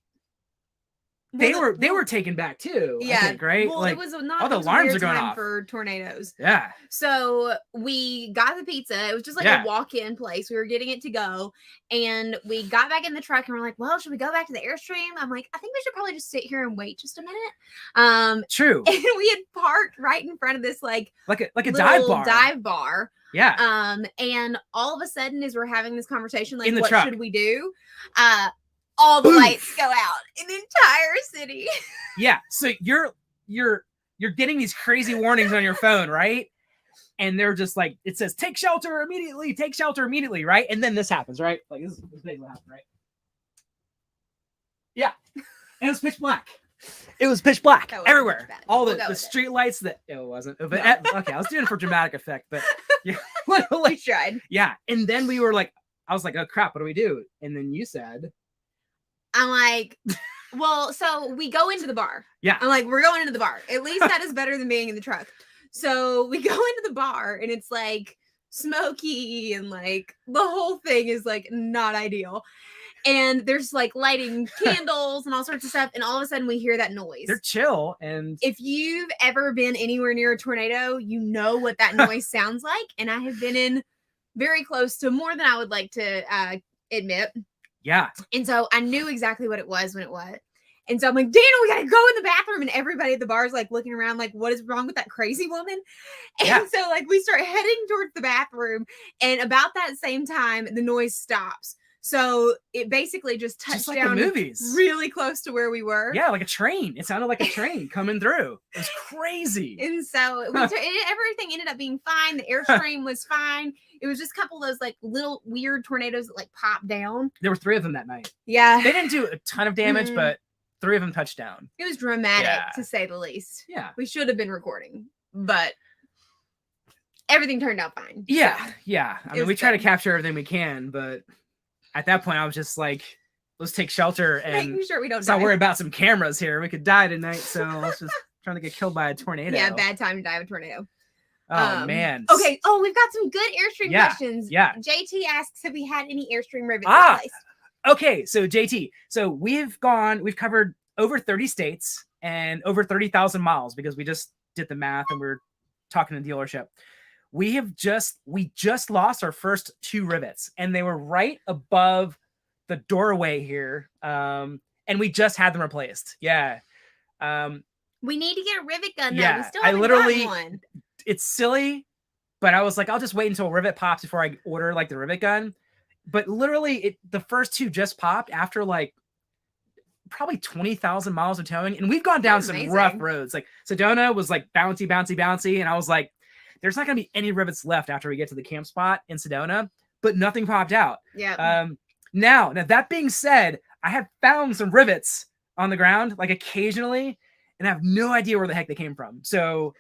they were taken back too. Yeah, I think, right? Well, like, it was not all the alarms are going off for tornadoes. Yeah. So we got the pizza. It was just like a walk-in place. We were getting it to go, and we got back in the truck, and we're like, "Well, should we go back to the Airstream?" I'm like, "I think we should probably just sit here and wait just a minute." True. And we had parked right in front of this like a dive bar. Yeah. And all of a sudden, as we're having this conversation, like, what should we do? All the lights go out in the entire city. Yeah. So you're getting these crazy warnings on your phone, right? And they're just like, it says, take shelter immediately, right? And then this happens, right? Like this thing will happen, right? Yeah. And it was pitch black. It was pitch black everywhere. All the street lights that it wasn't. But okay, I was doing it for dramatic effect, but yeah. We tried. Yeah. And then we were like, I was like, oh crap, what do we do? And then you said, I'm like, well, so we go into the bar. Yeah. I'm like, we're going into the bar. At least that is better than being in the truck. So we go into the bar and it's like smoky and like the whole thing is like not ideal. and there's like lighting candles and all sorts of stuff. And all of a sudden we hear that noise. They're chill. And if you've ever been anywhere near a tornado, you know what that noise sounds like. And I have been in very close to more than I would like to admit. Yeah. And so I knew exactly what it was when it was. And so I'm like, Dana, we got to go in the bathroom. And everybody at the bar is like looking around like, what is wrong with that crazy woman? And so like we start heading towards the bathroom. And about that same time, the noise stops. So it basically just touched like down the movies. Really close to where we were. Yeah, like a train. It sounded like a train coming through. It was crazy. And so everything ended up being fine. The Airstream was fine. It was just a couple of those like little weird tornadoes that like popped down. There were 3 of them that night. Yeah. They didn't do a ton of damage, but 3 of them touched down. It was dramatic to say the least. Yeah. We should have been recording, but everything turned out fine. Yeah. So yeah. I mean, we try to capture everything we can, but at that point I was just like, let's take shelter and making sure we don't let's not worry about some cameras here. We could die tonight. So let's just trying to get killed by a tornado. Yeah. Bad time to die of a tornado. Oh man. Okay. Oh, we've got some good Airstream questions. Yeah. JT asks if we had any Airstream rivets replaced. Okay, so JT, so we've covered over 30 states and over 30,000 miles because we just did the math and we're talking to the dealership. We just lost our first 2 rivets and they were right above the doorway here. And we just had them replaced. Yeah. We need to get a rivet gun though. Yeah, We still haven't gotten one. It's silly, but I was like, I'll just wait until a rivet pops before I order like the rivet gun. But literally, the first 2 just popped after like probably 20,000 miles of towing. And we've gone down some rough roads. Like Sedona was like bouncy, bouncy, bouncy. And I was like, there's not going to be any rivets left after we get to the camp spot in Sedona, but nothing popped out. Yeah. Now that being said, I have found some rivets on the ground, like occasionally, and I have no idea where the heck they came from. So,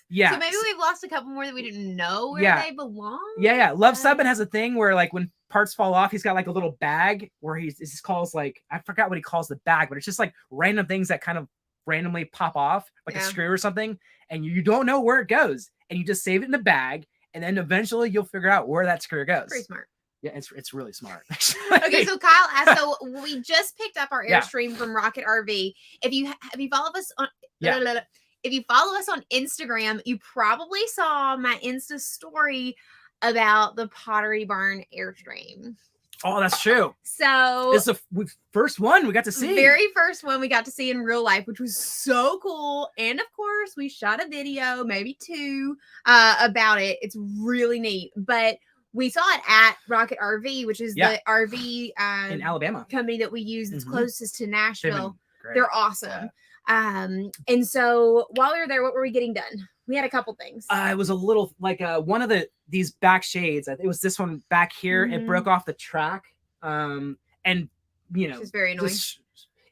yeah. So maybe we've lost a couple more that we didn't know where they belong. Yeah. Love Subbin has a thing where like when parts fall off, he's got like a little bag where he calls like, I forgot what he calls the bag, but it's just like random things that kind of randomly pop off, like a screw or something. And you don't know where it goes. And you just save it in the bag. And then eventually you'll figure out where that screw goes. Pretty smart. Yeah, it's really smart. Okay, so Kyle asked, so we just picked up our Airstream from Rocket RV. If you follow us on if you follow us on Instagram, you probably saw my Insta story about the Pottery Barn Airstream. Oh, that's true. So it's the first one we got to see. Very first one we got to see in real life, which was so cool. And of course, we shot a video, maybe 2, about it. It's really neat. But we saw it at Rocket RV, which is the RV in Alabama company that we use that's closest to Nashville. They're awesome. And so while we were there, what were we getting done? We had a couple things. It was a little like one of these back shades. It was this one back here. It broke off the track. And you know, it's very annoying.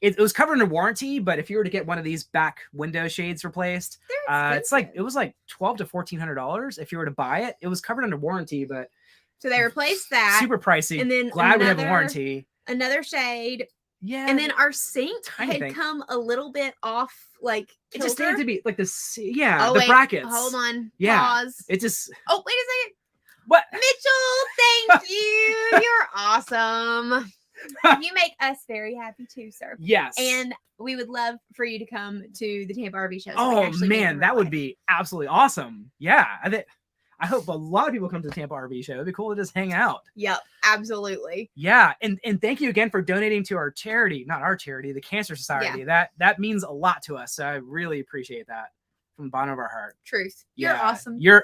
It was covered under warranty, but if you were to get one of these back window shades replaced, it was like $1,200 to $1,400 if you were to buy it. It was covered under warranty, but so they replaced that. Super pricey. And then glad we have a warranty. Another shade. Yeah. And then our sink had come a little bit off, like it just needed to be like this. Yeah. Oh, the brackets. Hold on. Yeah. Pause. It just. Oh, wait a second. What? Mitchell, thank you. You're awesome. You make us very happy too, sir. Yes. And we would love for you to come to the Tampa RV show. Oh man, that would be absolutely awesome. Yeah. I hope a lot of people come to the Tampa RV show. It'd be cool to just hang out. Yep, absolutely. Yeah, and thank you again for donating to our charity, not our charity, the Cancer Society. Yeah. That means a lot to us. So I really appreciate that from the bottom of our heart. Truth. You're awesome. Yeah.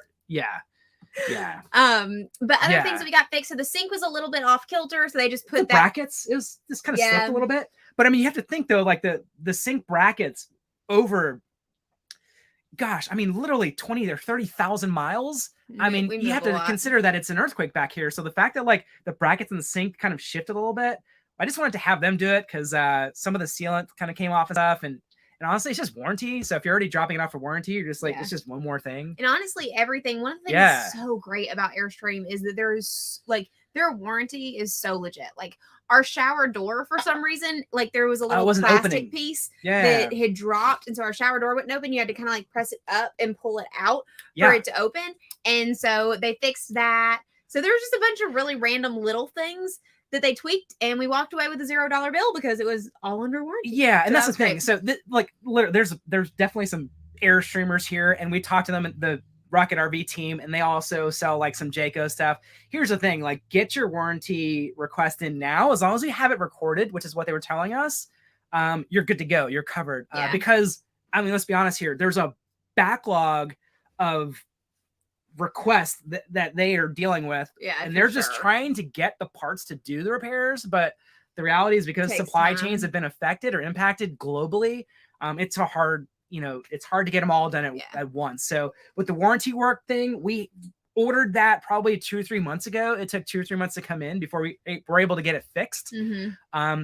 But other things that we got fixed. So the sink was a little bit off kilter, so they just put the brackets. It was just kind of slipped a little bit. But I mean, you have to think though, like the sink brackets over. Gosh, I mean, literally 20 or 30,000 miles. I mean, you have to consider that it's an earthquake back here. So the fact that like the brackets in the sink kind of shifted a little bit, I just wanted to have them do it because some of the sealant kind of came off and stuff. And honestly, it's just warranty. So if you're already dropping it off for warranty, you're just like, it's just one more thing. And honestly, everything, one of the things that's so great about Airstream is that there's like, their warranty is so legit. Like our shower door, for some reason, like there was a little plastic piece that had dropped. And so our shower door wouldn't open. You had to kind of like press it up and pull it out for it to open. And so they fixed that. So there was just a bunch of really random little things that they tweaked, and we walked away with a $0 bill because it was all under warranty. Yeah, and So that's the thing. great. So like there's definitely some Airstreamers here, and we talked to them, the Rocket RV team, and they also sell like some Jayco stuff. Here's the thing, like get your warranty request in now. As long as you have it recorded, which is what they were telling us, you're good to go. You're covered. Because I mean, let's be honest here. There's a backlog of requests that they are dealing with, and they're just trying to get the parts to do the repairs. But the reality is, because supply chains have been affected or impacted globally, it's hard to get them all done at once. So with the warranty work thing, we ordered that probably 2 or 3 months ago. It took 2 or 3 months to come in before we were able to get it fixed.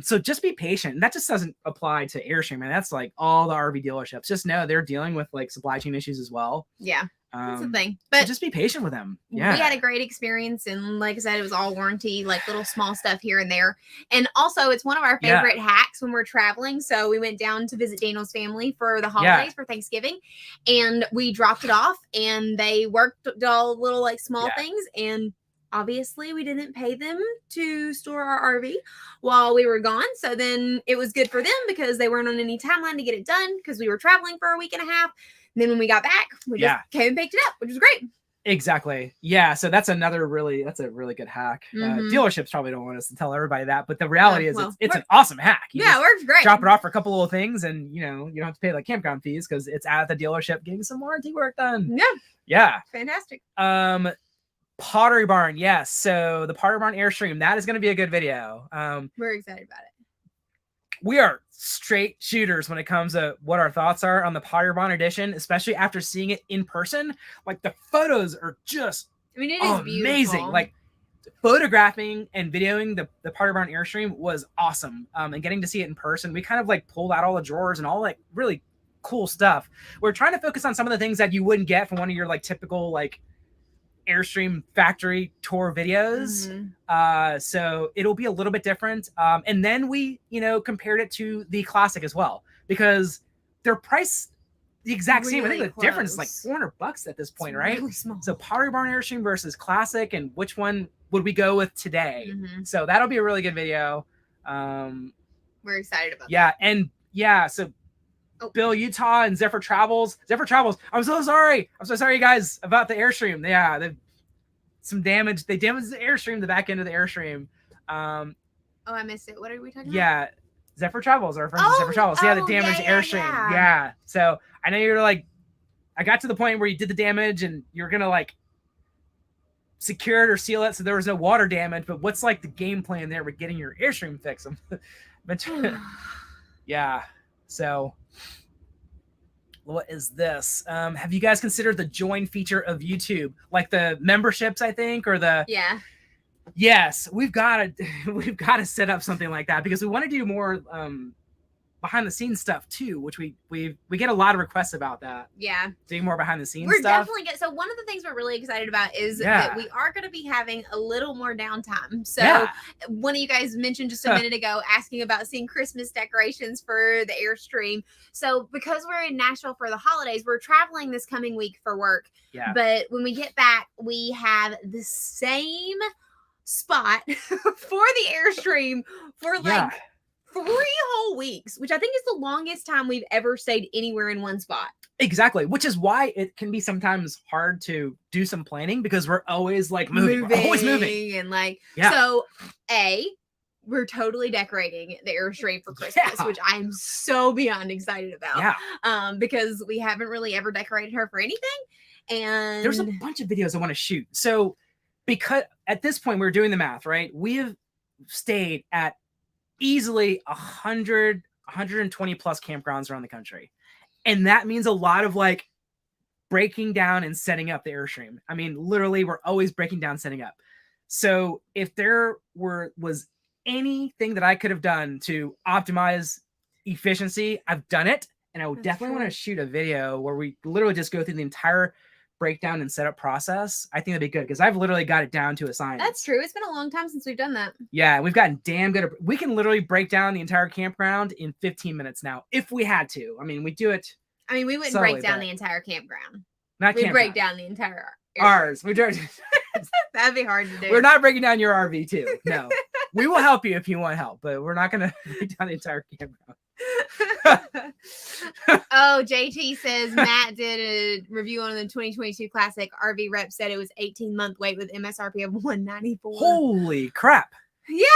So just be patient. And that just doesn't apply to Airstream, man. That's like all the RV dealerships. Just know they're dealing with like supply chain issues as well. Yeah. That's the thing. But so just be patient with them. Yeah. We had a great experience, and like I said, it was all warranty, like little small stuff here and there. And also, it's one of our favorite hacks when we're traveling. So we went down to visit Daniel's family for the holidays for Thanksgiving, and we dropped it off, and they worked all little like small things, and obviously we didn't pay them to store our RV while we were gone. So then it was good for them because they weren't on any timeline to get it done because we were traveling for a week and a half. And then when we got back, we just came and picked it up, which was great. Exactly. Yeah. So that's a really good hack. Dealerships probably don't want us to tell everybody that, but the reality is it's an awesome hack. It works great. Drop it off for a couple little things, and you don't have to pay like campground fees because it's at the dealership getting some warranty work done. Yeah. Fantastic. Pottery Barn. Yes. So the Pottery Barn Airstream, that is going to be a good video. We're excited about it. We are straight shooters when it comes to what our thoughts are on the Pottery Barn edition, especially after seeing it in person. Like the photos are just it is amazing. Beautiful. Like photographing and videoing the Pottery Barn Airstream was awesome. And getting to see it in person, we kind of like pulled out all the drawers and all like really cool stuff. We're trying to focus on some of the things that you wouldn't get from one of your like typical like Airstream factory tour videos. So it'll be a little bit different. And then we, compared it to the Classic as well, because they're priced the exact same. I think the difference is like $400 at this point, right? Really small. So Pottery Barn Airstream versus Classic, and which one would we go with today? So that'll be a really good video. We're excited about that. And so Bill, Utah, and Zephyr Travels. I'm so sorry, you guys, about the Airstream. Yeah, some damage. They damaged the Airstream, the back end of the Airstream. I missed it. What are we talking about? Yeah, Zephyr Travels, our friends at Zephyr Travels. Yeah, the damaged Airstream. Yeah. So I know you're like, I got to the point where you did the damage and you're gonna like secure it or seal it so there was no water damage. But what's like the game plan there with getting your Airstream fixed? Yeah. So what is this? Have you guys considered the join feature of YouTube? Like the memberships, I think, or the Yes, we've got to set up something like that because we want to do more behind the scenes stuff too, which we get a lot of requests about that. Yeah. Doing more behind the scenes We're stuff. definitely so one of the things we're really excited about is that we are going to be having a little more downtime. So one of you guys mentioned just a minute ago asking about seeing Christmas decorations for the Airstream. So because we're in Nashville for the holidays, we're traveling this coming week for work. Yeah. But when we get back, we have the same spot for the Airstream for like 3 whole weeks, which I think is the longest time we've ever stayed anywhere in one spot. Exactly, which is why it can be sometimes hard to do some planning because we're always like moving. We're always moving. And like, so we're totally decorating the Airstream for Christmas, which I'm so beyond excited about. Because we haven't really ever decorated her for anything. And there's a bunch of videos I want to shoot. So because at this point we're doing the math, right? We have stayed at easily 120 plus campgrounds around the country. And that means a lot of like breaking down and setting up the Airstream. I mean, literally we're always breaking down, setting up. So if there was anything that I could have done to optimize efficiency, I've done it. And I would definitely want to shoot a video where we literally just go through the entire breakdown and setup process. I think that'd be good because I've literally got it down to a science. That's true. It's been a long time since we've done that. Yeah, we've gotten damn good. We can literally break down the entire campground in 15 minutes now if we had to. I mean, we do it. I mean, we wouldn't break down the entire campground. We'd break down the entire ours. We do. That'd be hard to do. We're not breaking down your RV too. No. We will help you if you want help, but we're not going to break down the entire campground. Oh, JT says Matt did a review on the 2022 Classic. RV Rep said it was 18-month wait with MSRP of $194. Holy crap. Yeah,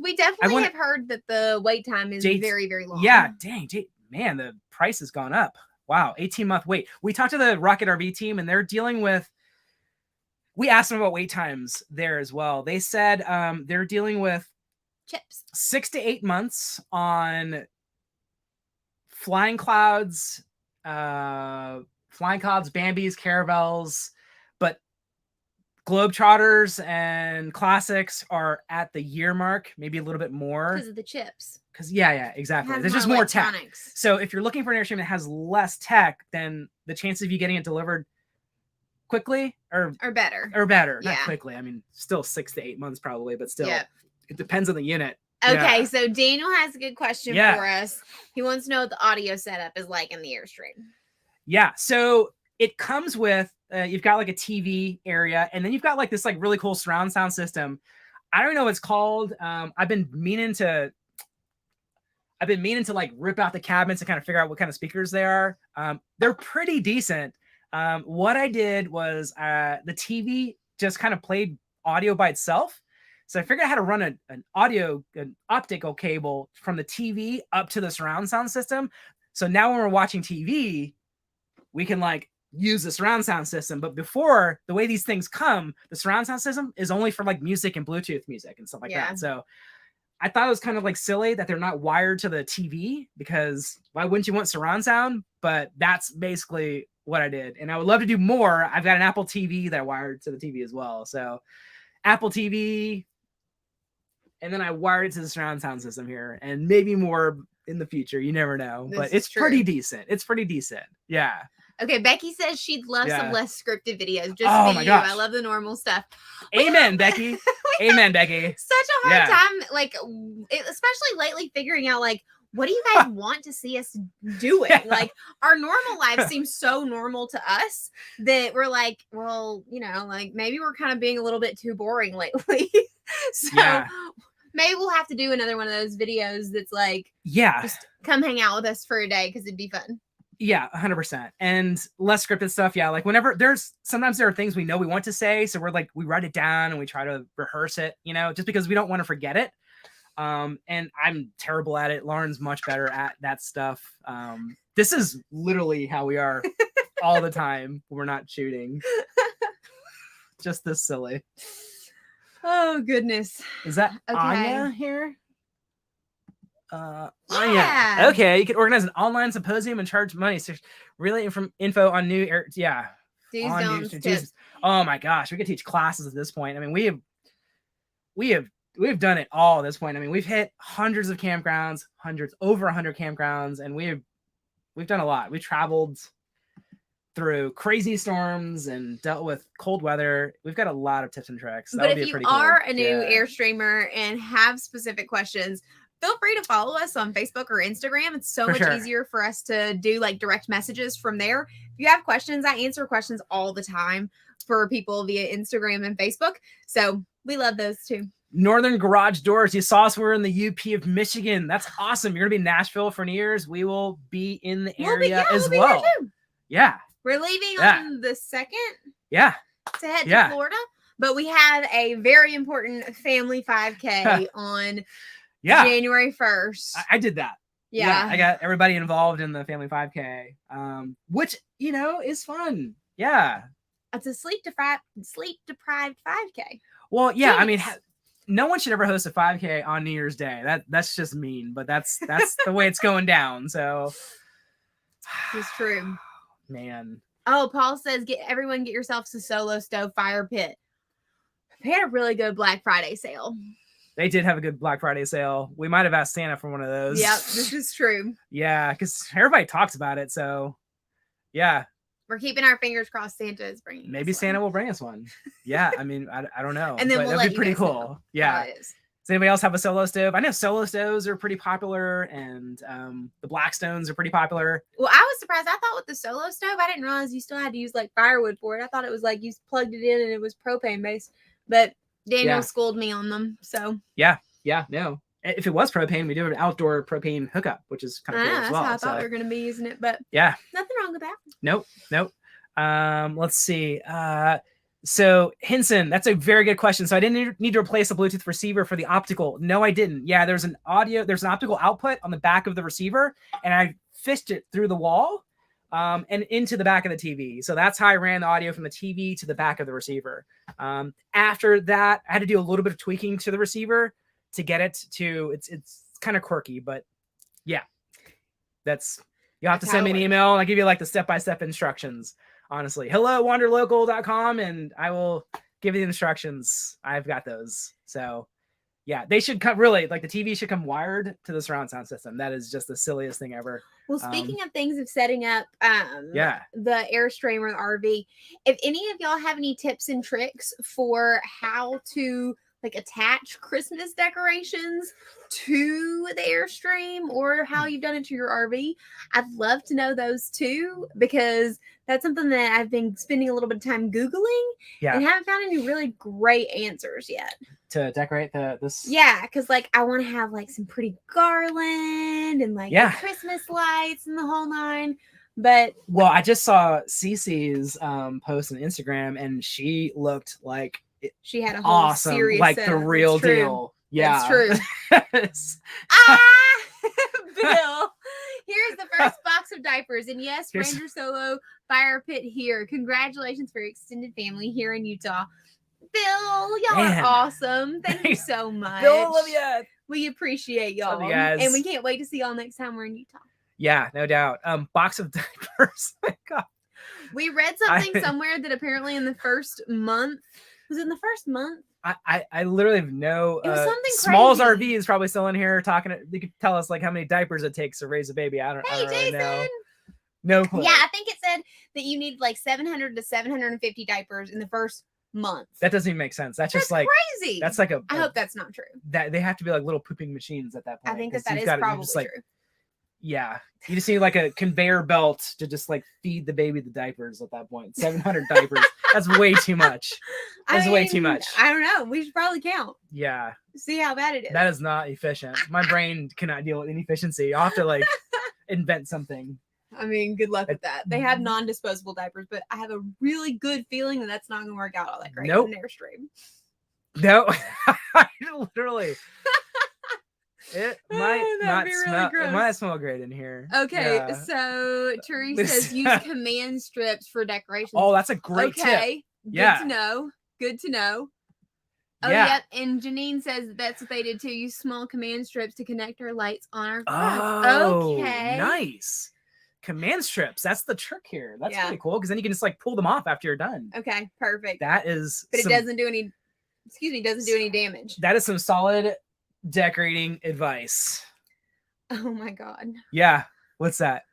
we definitely have heard that the wait time is very, very long. Yeah, dang, man, the price has gone up. Wow, 18-month wait. We talked to the Rocket RV team, and they're dealing with, we asked them about wait times there as well. They said they're dealing with chips 6 to 8 months on Flying Clouds, Bambis, Caravels, but Globetrotters and Classics are at the year mark, maybe a little bit more. Because of the chips. Because, yeah, exactly. There's just more tech. So if you're looking for an Airstream that has less tech, then the chances of you getting it delivered quickly are better. Not quickly. I mean, still 6 to 8 months probably, but still, it depends on the unit. Okay, so Daniel has a good question for us. He wants to know what the audio setup is like in the Airstream. Yeah, so it comes with, you've got like a TV area, and then you've got like this like really cool surround sound system. I don't know what it's called. I've been meaning to like rip out the cabinets and kind of figure out what kind of speakers they are. They're pretty decent. What I did was the TV just kind of played audio by itself. So I figured out how to run an optical cable from the TV up to the surround sound system. So now when we're watching TV, we can like use the surround sound system. But before, the way these things come, the surround sound system is only for like music and Bluetooth music and stuff like that. So I thought it was kind of like silly that they're not wired to the TV, because why wouldn't you want surround sound? But that's basically what I did. And I would love to do more. I've got an Apple TV that I wired to the TV as well. So Apple TV, and then I wired it to the surround sound system here, and maybe more in the future. You never know, but it's pretty decent. It's pretty decent. Yeah. Okay, Becky says she'd love some less scripted videos. Just for you. Gosh. I love the normal stuff. Amen, Becky. Amen, Becky. Such a hard time, like, especially lately, figuring out like, what do you guys want to see us doing? Like, our normal life seems so normal to us that we're like, well, you know, like maybe we're kind of being a little bit too boring lately. So maybe we'll have to do another one of those videos that's like, just come hang out with us for a day, because it'd be fun. Yeah, 100%. And less scripted stuff. Yeah, like whenever sometimes there are things we know we want to say, so we write it down and we try to rehearse it, you know, just because we don't want to forget it. And I'm terrible at it. Lauren's much better at that stuff. This is literally how we are all the time. We're not shooting. Just this silly. Oh goodness. Is that Anya here? Anya. Okay, you can organize an online symposium and charge money. So really info on new tips. Oh my gosh, we could teach classes at this point. I mean, we've done it all at this point. I mean, we've hit hundreds of campgrounds, over 100 campgrounds, and we've done a lot. We've traveled through crazy storms and dealt with cold weather. We've got a lot of tips and tricks. But if you are a new Airstreamer and have specific questions, feel free to follow us on Facebook or Instagram. It's so much easier for us to do like direct messages from there. If you have questions, I answer questions all the time for people via Instagram and Facebook. So we love those too. Northern Garage Doors. You saw us. We're in the UP of Michigan. That's awesome. You're going to be in Nashville for New Year's. We will be in the area as well. Yeah. We're leaving on the 2nd. Yeah. To head to Florida. But we have a very important family 5K on January 1st. I did that. Yeah. I got everybody involved in the family 5K, which, you know, is fun. Yeah. It's a sleep deprived 5K. Well, yeah. Jeez. I mean, no one should ever host a 5K on New Year's Day. That's just mean, but that's the way it's going down. So it's true. Man. Oh, Paul says, get yourselves a solo stove fire pit. They had a really good Black Friday sale. They did have a good Black Friday sale. We might have asked Santa for one of those. Yep, this is true. Yeah, because everybody talks about it. So, yeah. We're keeping our fingers crossed Santa is bringing Maybe Santa will bring us one. Yeah, I mean, I don't know. And then that'd be pretty cool. Yeah. Does anybody else have a solo stove? I know solo stoves are pretty popular, and the Blackstones are pretty popular. Well, I was surprised. I thought with the solo stove, I didn't realize you still had to use like firewood for it. I thought it was like you plugged it in and it was propane based. But Daniel schooled me on them. So yeah, Yeah, no. If it was propane, we do an outdoor propane hookup, which is kind of cool as That's well. how I thought we were going to be using it, but yeah, nothing wrong with that. Nope. Let's see. So Hinson, that's a very good question. So I didn't need to replace the Bluetooth receiver for the optical. No, I didn't. Yeah, there's an optical output on the back of the receiver, and I fished it through the wall and into the back of the TV. So that's how I ran the audio from the TV to the back of the receiver. After that, I had to do a little bit of tweaking to the receiver to get it to, it's kind of quirky, but yeah, you'll have to send me an email and I'll give you like the step-by-step instructions. Honestly, hello wanderlocal.com and I will give you the instructions. I've got those. So yeah, they should come really like the TV should come wired to the surround sound system. That is just the silliest thing ever. Well, speaking of things of setting up the Airstream or the RV, if any of y'all have any tips and tricks for how to like attach Christmas decorations to the Airstream or how you've done it to your RV, I'd love to know those too, because that's something that I've been spending a little bit of time Googling and haven't found any really great answers yet. To decorate this? Yeah, because like I want to have like some pretty garland and like Christmas lights and the whole nine. But well, I just saw Cece's post on Instagram and she looked like she had a whole serious like setup. The real deal. Yeah, it's true. Bill, here's the first box of diapers, and yes, Ranger Solo fire pit here. Congratulations for your extended family here in Utah. Bill, y'all are awesome. Thank you so much. Bill, I love you. We appreciate y'all, love you guys. And we can't wait to see y'all next time we're in Utah. Yeah, no doubt. Box of diapers. Oh my God. We read something somewhere that apparently in the first month. Was it in the first month? I literally have no. It was something Smalls crazy. RV is probably still in here talking. They could tell us like how many diapers it takes to raise a baby. I don't really know. No clue. Yeah, I think it said that you need like 700 to 750 diapers in the first month. That doesn't even make sense. That's just like crazy. That's like I hope that's not true. That they have to be like little pooping machines at that point. I think that is probably true. Yeah, you just need like a conveyor belt to just like feed the baby the diapers at that point. 700 diapers. That's way too much. That's way too much. I don't know. We should probably count. Yeah. See how bad it is. That is not efficient. My brain cannot deal with inefficiency. I'll have to like invent something. I mean, good luck with that. They have non-disposable diapers, but I have a really good feeling that that's not going to work out all that great in an Airstream. No, literally. It might not smell. Really it might smell great in here. Okay, so Turi says use command strips for decorations. Oh, that's a great tip. Good to know. Good to know. Oh, yep. And Janine says that's what they did too. Use small command strips to connect our lights on our glass. Oh, okay. Nice. Command strips. That's the trick here. That's pretty cool because then you can just like pull them off after you're done. Okay, perfect. That is. But it doesn't do any. Excuse me, doesn't do any damage. That is some solid decorating advice. Oh my God. Yeah. What's that?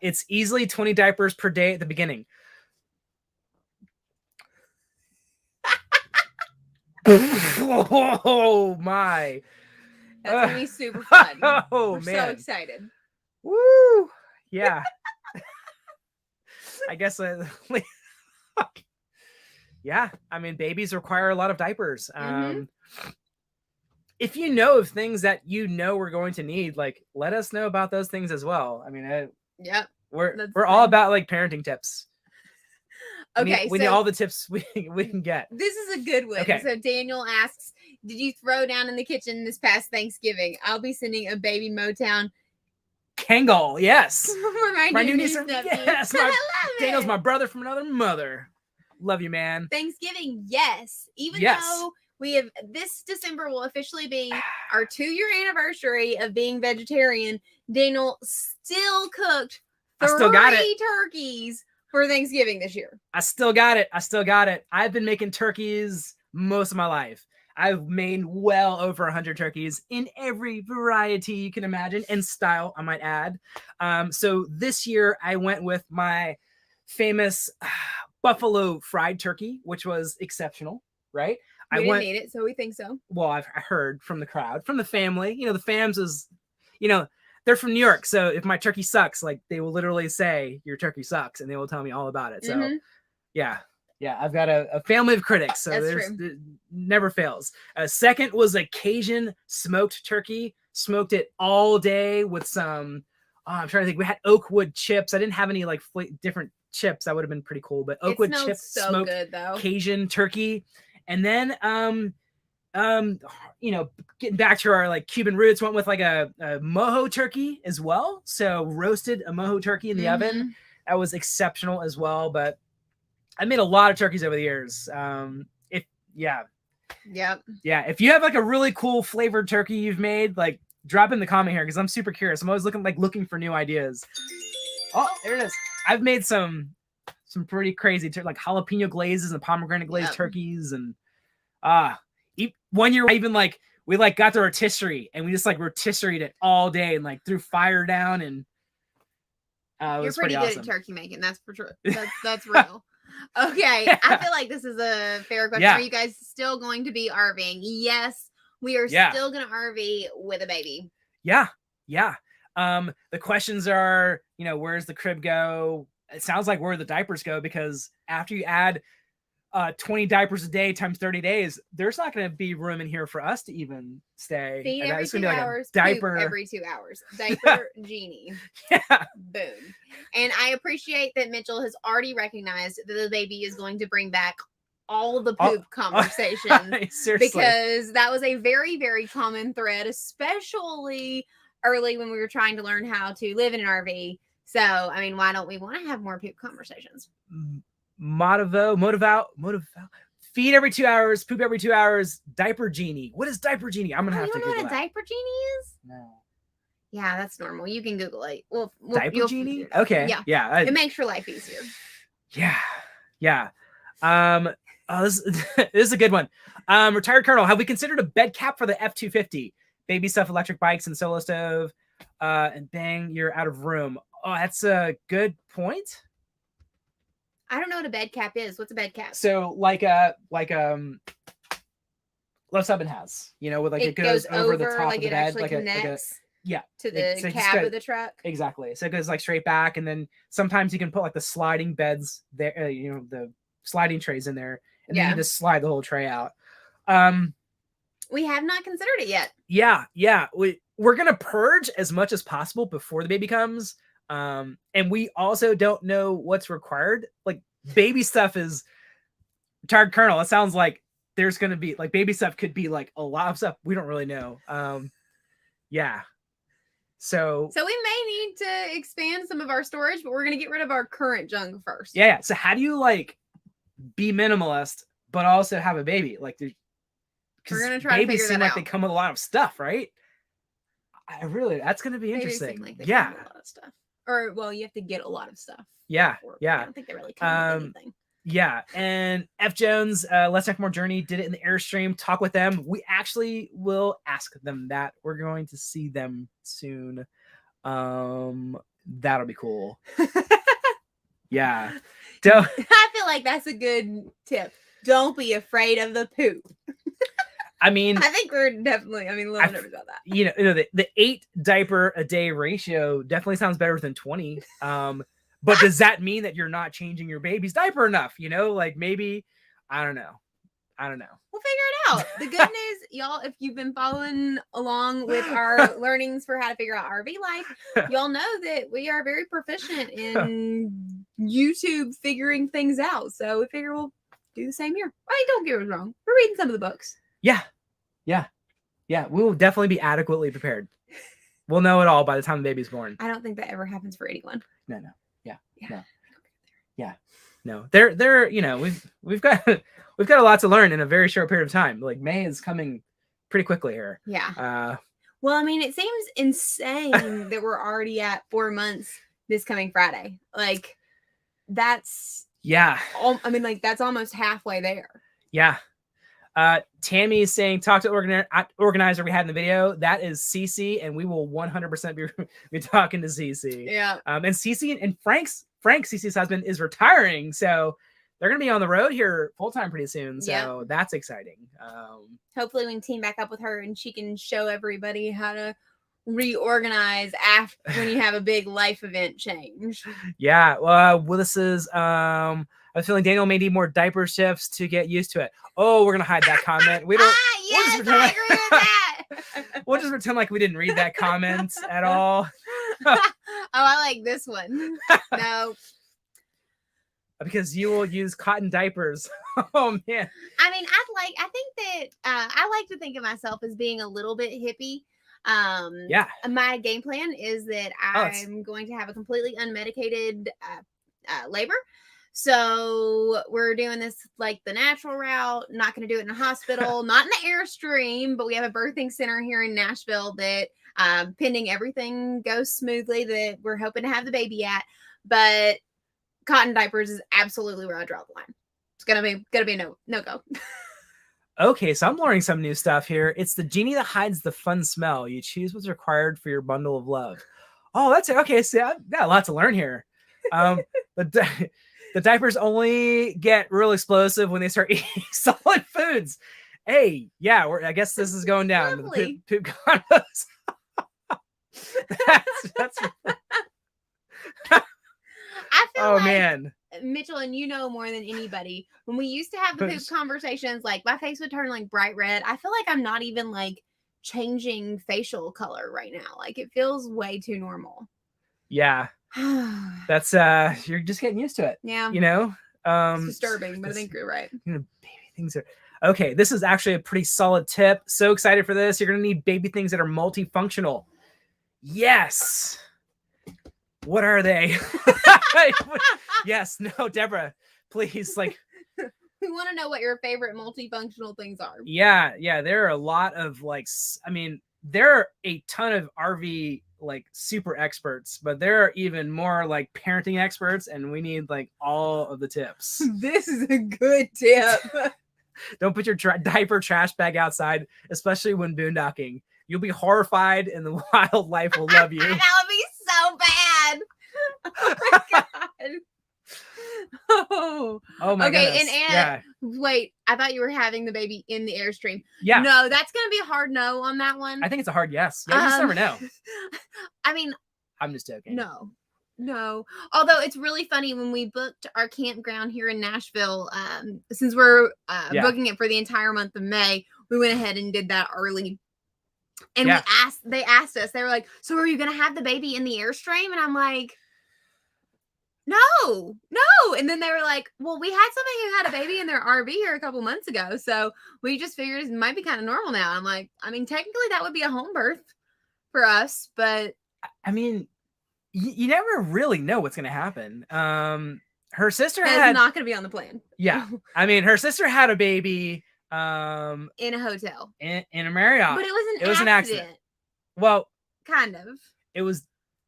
It's easily 20 diapers per day at the beginning. Oh my. That's gonna be super fun. Oh, We're man. So excited. Woo. Yeah. I guess yeah, I mean babies require a lot of diapers. If you know of things that you know we're going to need, like let us know about those things as well. I mean, we're all about like parenting tips. Okay, we need all the tips we can get. This is a good one. Okay. So Daniel asks, did you throw down in the kitchen this past Thanksgiving? I'll be sending a baby Motown Kangol, yes. For my new niece. Yes. Daniel's my brother from another mother. Love you, man. Thanksgiving, yes. Even though we have this December will officially be our 2-year anniversary of being vegetarian, Daniel still cooked 3 turkeys for Thanksgiving this year. I still got it. I've been making turkeys most of my life. I've made well over 100 turkeys in every variety you can imagine and style, I might add. So this year I went with my famous buffalo fried turkey, which was exceptional, right? We didn't eat it, so we think so. Well, I heard from the crowd, from the family. You know, the fams is, they're from New York. So if my turkey sucks, like they will literally say your turkey sucks and they will tell me all about it. So yeah. Yeah, I've got a family of critics, so it never fails. Second was a Cajun smoked turkey. Smoked it all day with some, I'm trying to think. We had oakwood chips. I didn't have any like different chips. That would have been pretty cool. But oakwood chips, so smoked good, though. Cajun turkey. And then, you know, getting back to our like Cuban roots, went with like a mojo turkey as well. So roasted a mojo turkey in the oven. That was exceptional as well. But I made a lot of turkeys over the years. If you have like a really cool flavored turkey you've made, like drop in the comment here because I'm super curious. I'm always looking for new ideas. Oh, there it is. I've made some pretty crazy like jalapeno glazes and pomegranate glazed turkeys, and 1 year we got the rotisserie and we just like rotisseried it all day and like threw fire down, and you're pretty good at turkey making. That's for sure. That's real. Okay, I feel like this is a fair question. Are you guys still going to be RVing? Yes, we are still going to RV with a baby. Yeah. The questions are, you know, where's the crib go? It sounds like where the diapers go, because after you add 20 diapers a day times 30 days, there's not going to be room in here for us to even stay. Feed every 2 hours, diaper every 2 hours. Diaper genie. Yeah. Boom. And I appreciate that Mitchell has already recognized that the baby is going to bring back all the poop conversations. Seriously. Because that was a very, very common thread, especially early when we were trying to learn how to live in an RV. So, I mean, why don't we want to have more poop conversations? Motival. Feed every 2 hours, poop every 2 hours. Diaper genie. What is diaper genie? I'm gonna have to Google know what a diaper genie is? No. Yeah, that's normal. You can Google it. Well, diaper genie. Okay. Yeah. It makes your life easier. Yeah. This is a good one. Retired Colonel. Have we considered a bed cap for the F-250? Baby stuff, electric bikes, and solo stove. And bang, you're out of room. Oh, that's a good point. I don't know what a bed cap is. What's a bed cap? So like Love Subbin has, you know, with like it goes over the top of the bed, to the cab of the truck. Exactly. So it goes like straight back, and then sometimes you can put like the sliding beds there, you know, the sliding trays in there, and then you just slide the whole tray out. We have not considered it yet. Yeah. We're gonna purge as much as possible before the baby comes. And we also don't know what's required. Like baby stuff is Retired Colonel. It sounds like there's gonna be like baby stuff could be like a lot of stuff. We don't really know. So we may need to expand some of our storage, but we're gonna get rid of our current junk first. Yeah. So how do you like be minimalist but also have a baby? Like, we're gonna try to figure that out. Babies seem like they come with a lot of stuff, right? That's gonna be interesting. Come with a lot of stuff. Or, well, you have to get a lot of stuff. Yeah. I don't think they really come with anything. Yeah. And F. Jones, Let's Talk More Journey did it in the Airstream. Talk with them. We actually will ask them that. We're going to see them soon. That'll be cool. Yeah. I feel like that's a good tip. Don't be afraid of the poop. I mean, I think we're definitely, a little nervous about that. You know, the 8 diaper a day ratio definitely sounds better than 20. But does that mean that you're not changing your baby's diaper enough? You know, like maybe, I don't know. We'll figure it out. The good news, y'all, if you've been following along with our learnings for how to figure out RV life, y'all know that we are very proficient in YouTube figuring things out. So we figure we'll do the same here. Right? Don't get us wrong. We're reading some of the books. Yeah. We will definitely be adequately prepared. We'll know it all by the time the baby's born. I don't think that ever happens for anyone. No. Yeah. No. They're you know, we've got a lot to learn in a very short period of time. Like May is coming pretty quickly here. Yeah. Well, it seems insane that we're already at 4 months this coming Friday. Like that's that's almost halfway there. Yeah. Tammy is saying, talk to organizer we had in the video. That is Cece, and we will 100% be talking to Cece. Yeah. And Cece and Frank, Cece's husband, is retiring, so they're gonna be on the road here full time pretty soon. So that's exciting. Hopefully we can team back up with her and she can show everybody how to reorganize after when you have a big life event change. Yeah. Well, this is was feeling Daniel may need more diaper shifts to get used to it. Oh, we're gonna hide that comment. We don't. Yes, I agree with that. We'll just pretend like we didn't read that comment at all. Oh, I like this one. No. Because you will use cotton diapers. Oh man. I mean, I think that I like to think of myself as being a little bit hippie. Yeah. My game plan is that I'm going to have a completely unmedicated labor. So we're doing this like the natural route, not going to do it in a hospital, not in the Airstream, but we have a birthing center here in Nashville that pending everything goes smoothly that we're hoping to have the baby at. But cotton diapers is absolutely where I draw the line. It's gonna be no go. Okay, so I'm learning some new stuff here. It's the genie that hides the fun smell. You choose what's required for your bundle of love. Oh, that's okay. See, I've got a lot to learn here. The diapers only get real explosive when they start eating solid foods. Hey, yeah, I guess this is going down. The poop condos. that's I feel oh like, man, Mitchell, and you know more than anybody, when we used to have the poop conversations, like my face would turn like bright red. I feel like I'm not even like changing facial color right now. Like it feels way too normal. Yeah. That's you're just getting used to it. Yeah. You know? It's disturbing, but I think you're right. You know, baby things are okay. This is actually a pretty solid tip. So excited for this. You're gonna need baby things that are multifunctional. Yes. What are they? Yes, no, Deborah, please, like we want to know what your favorite multifunctional things are. Yeah, there are a lot of like, I mean, there are a ton of RV like super experts, but there are even more like parenting experts, and we need like all of the tips. This is a good tip. Don't put your diaper trash bag outside, especially when boondocking. You'll be horrified, and the wildlife will love you. That would be so bad. Oh my god. Oh my goodness. And Anna, wait, I thought you were having the baby in the Airstream. Yeah. No, that's gonna be a hard no on that one. I think it's a hard yes. Yeah, you just never know. I mean, I'm just joking. No. Although it's really funny when we booked our campground here in Nashville, since we're booking it for the entire month of May, we went ahead and did that early. And they asked us, they were like, so are you gonna have the baby in the Airstream? And I'm like, no. And then they were like, well, we had somebody who had a baby in their RV here a couple months ago, so we just figured it might be kind of normal now. I'm like, I mean, technically that would be a home birth for us, but I mean, you never really know what's gonna happen. Her sister that's not gonna be on the plan. Yeah, I mean, her sister had a baby in a hotel in a Marriott, but it was an accident. Well, kind of. It was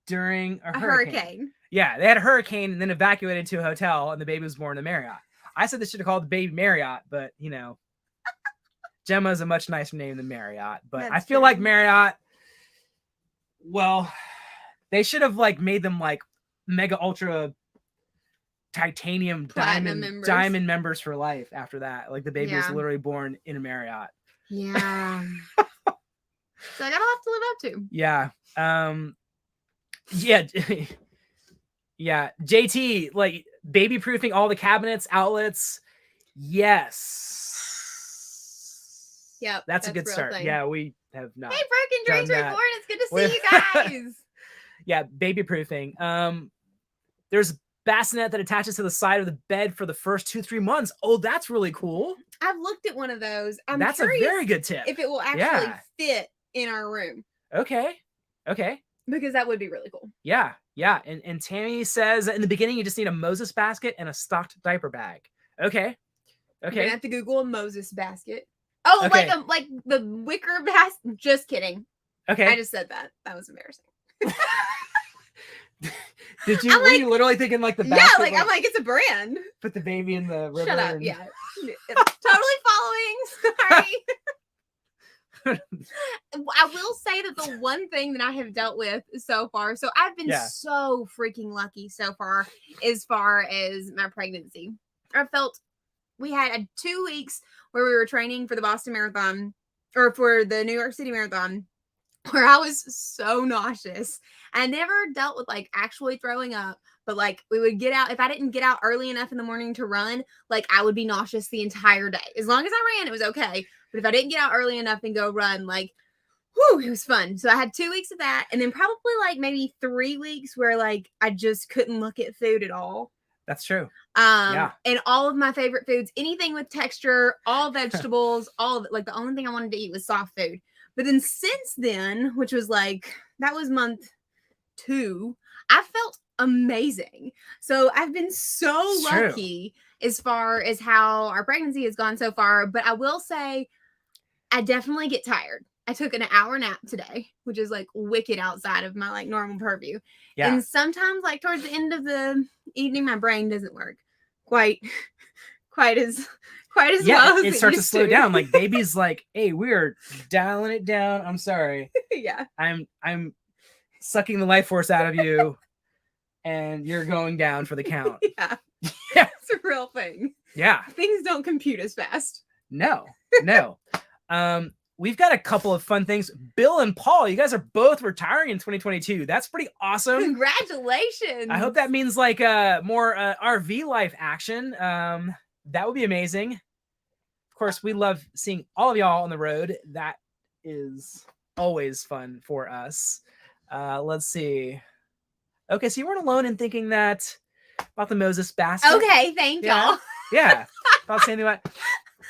during a hurricane. Yeah, they had a hurricane and then evacuated to a hotel, and the baby was born in a Marriott. I said they should have called the baby Marriott, but you know, Gemma is a much nicer name than Marriott. But that's I feel like Marriott, well, they should have like made them like mega ultra titanium diamond members for life after that. Like the baby was literally born in a Marriott. Yeah. So I got a lot to live up to. Yeah. Yeah. JT, like baby proofing all the cabinets, outlets. Yes. Yep. That's a good start. Thing. Yeah, we have not. Hey, Broken Dreams Reborn. It's good to see you guys. Yeah, baby proofing. There's a bassinet that attaches to the side of the bed for the first 2-3 months. Oh, that's really cool. I've looked at one of those. That's a very good tip. If it will actually fit in our room. Okay. Because that would be really cool. Yeah. And Tammy says in the beginning you just need a Moses basket and a stocked diaper bag. Okay. You're gonna have to Google a Moses basket. Oh, okay. like the wicker basket. Just kidding. Okay. I just said that. That was embarrassing. Were you literally thinking like the basket? Yeah, I'm like, it's a brand. Put the baby in the river. Shut up. Yeah. Totally following. Sorry. I will say that the one thing that I have dealt with so far, so I've been so freaking lucky so far as my pregnancy. I felt we had 2 weeks where we were training for the Boston Marathon or for the New York City Marathon where I was so nauseous. I never dealt with like actually throwing up, but like we would get out. If I didn't get out early enough in the morning to run, like I would be nauseous the entire day. As long as I ran, it was okay. But if I didn't get out early enough and go run, like, whew, it was fun. So I had 2 weeks of that, and then probably like maybe 3 weeks where like I just couldn't look at food at all. That's true. And all of my favorite foods, anything with texture, all vegetables, all of it. Like the only thing I wanted to eat was soft food. But then since then, which was like, that was month 2, I felt amazing. So I've been so lucky as far as how our pregnancy has gone so far. But I will say, I definitely get tired. I took an hour nap today, which is like wicked outside of my like normal purview. Yeah. And sometimes like towards the end of the evening, my brain doesn't work quite as well as it starts to slow down. Like baby's like, hey, we're dialing it down. I'm sorry. Yeah. I'm sucking the life force out of you and you're going down for the count. Yeah. It's a real thing. Yeah. Things don't compute as fast. No. We've got a couple of fun things. Bill and Paul, you guys are both retiring in 2022. That's pretty awesome. Congratulations. I hope that means like more RV life action. That would be amazing. Of course, we love seeing all of y'all on the road. That is always fun for us. Let's see. Okay, so you weren't alone in thinking that about the Moses basket. Okay, thank y'all. Yeah. About saying that.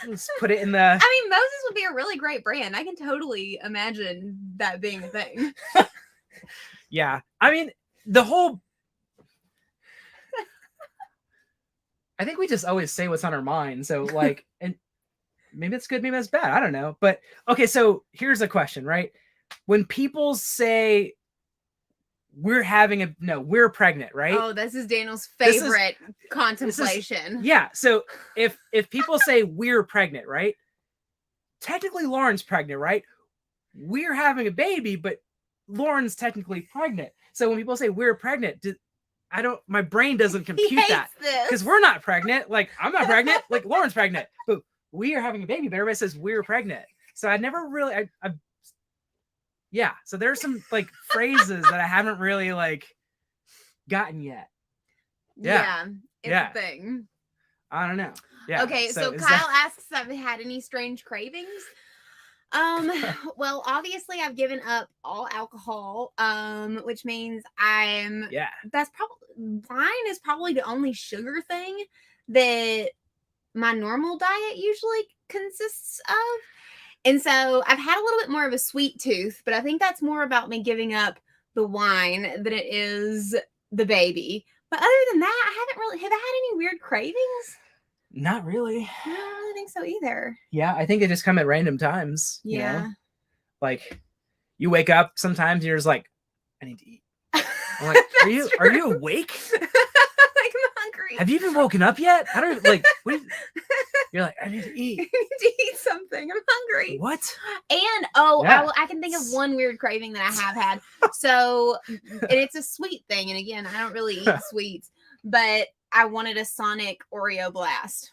Let's put it in the. I mean, Moses would be a really great brand. I can totally imagine that being a thing. Yeah. I mean, the whole. I think we just always say what's on our mind. So, like, and maybe it's good, maybe that's bad. I don't know. But, okay, so here's a question, right? When people say we're pregnant, right? Oh, this is Daniel's favorite contemplation. Yeah. So if people say we're pregnant, right? Technically Lauren's pregnant, right? We're having a baby, but Lauren's technically pregnant. So when people say we're pregnant, my brain doesn't compute that. Because we're not pregnant. Like, I'm not pregnant. Like, Lauren's pregnant. But we are having a baby, but everybody says we're pregnant. So I never really yeah, so there's some like phrases that I haven't really like gotten yet. Yeah, it's a thing. I don't know. Yeah. Okay, so Kyle asks if I've had any strange cravings. Well, obviously I've given up all alcohol, which means that's probably, wine is probably the only sugar thing that my normal diet usually consists of. And so I've had a little bit more of a sweet tooth, but I think that's more about me giving up the wine than it is the baby. But other than that, have I had any weird cravings? Not really. No, I don't really think so either. Yeah, I think they just come at random times. Yeah. You know? Like, you wake up sometimes and you're just like, I need to eat. I'm like, are you awake? Like, I'm hungry. Have you even woken up yet? I don't like. You're like, I need to eat. I need to eat something. I'm hungry. What? And I can think of one weird craving that I have had. So, and it's a sweet thing. And again, I don't really eat sweets, but I wanted a Sonic Oreo Blast.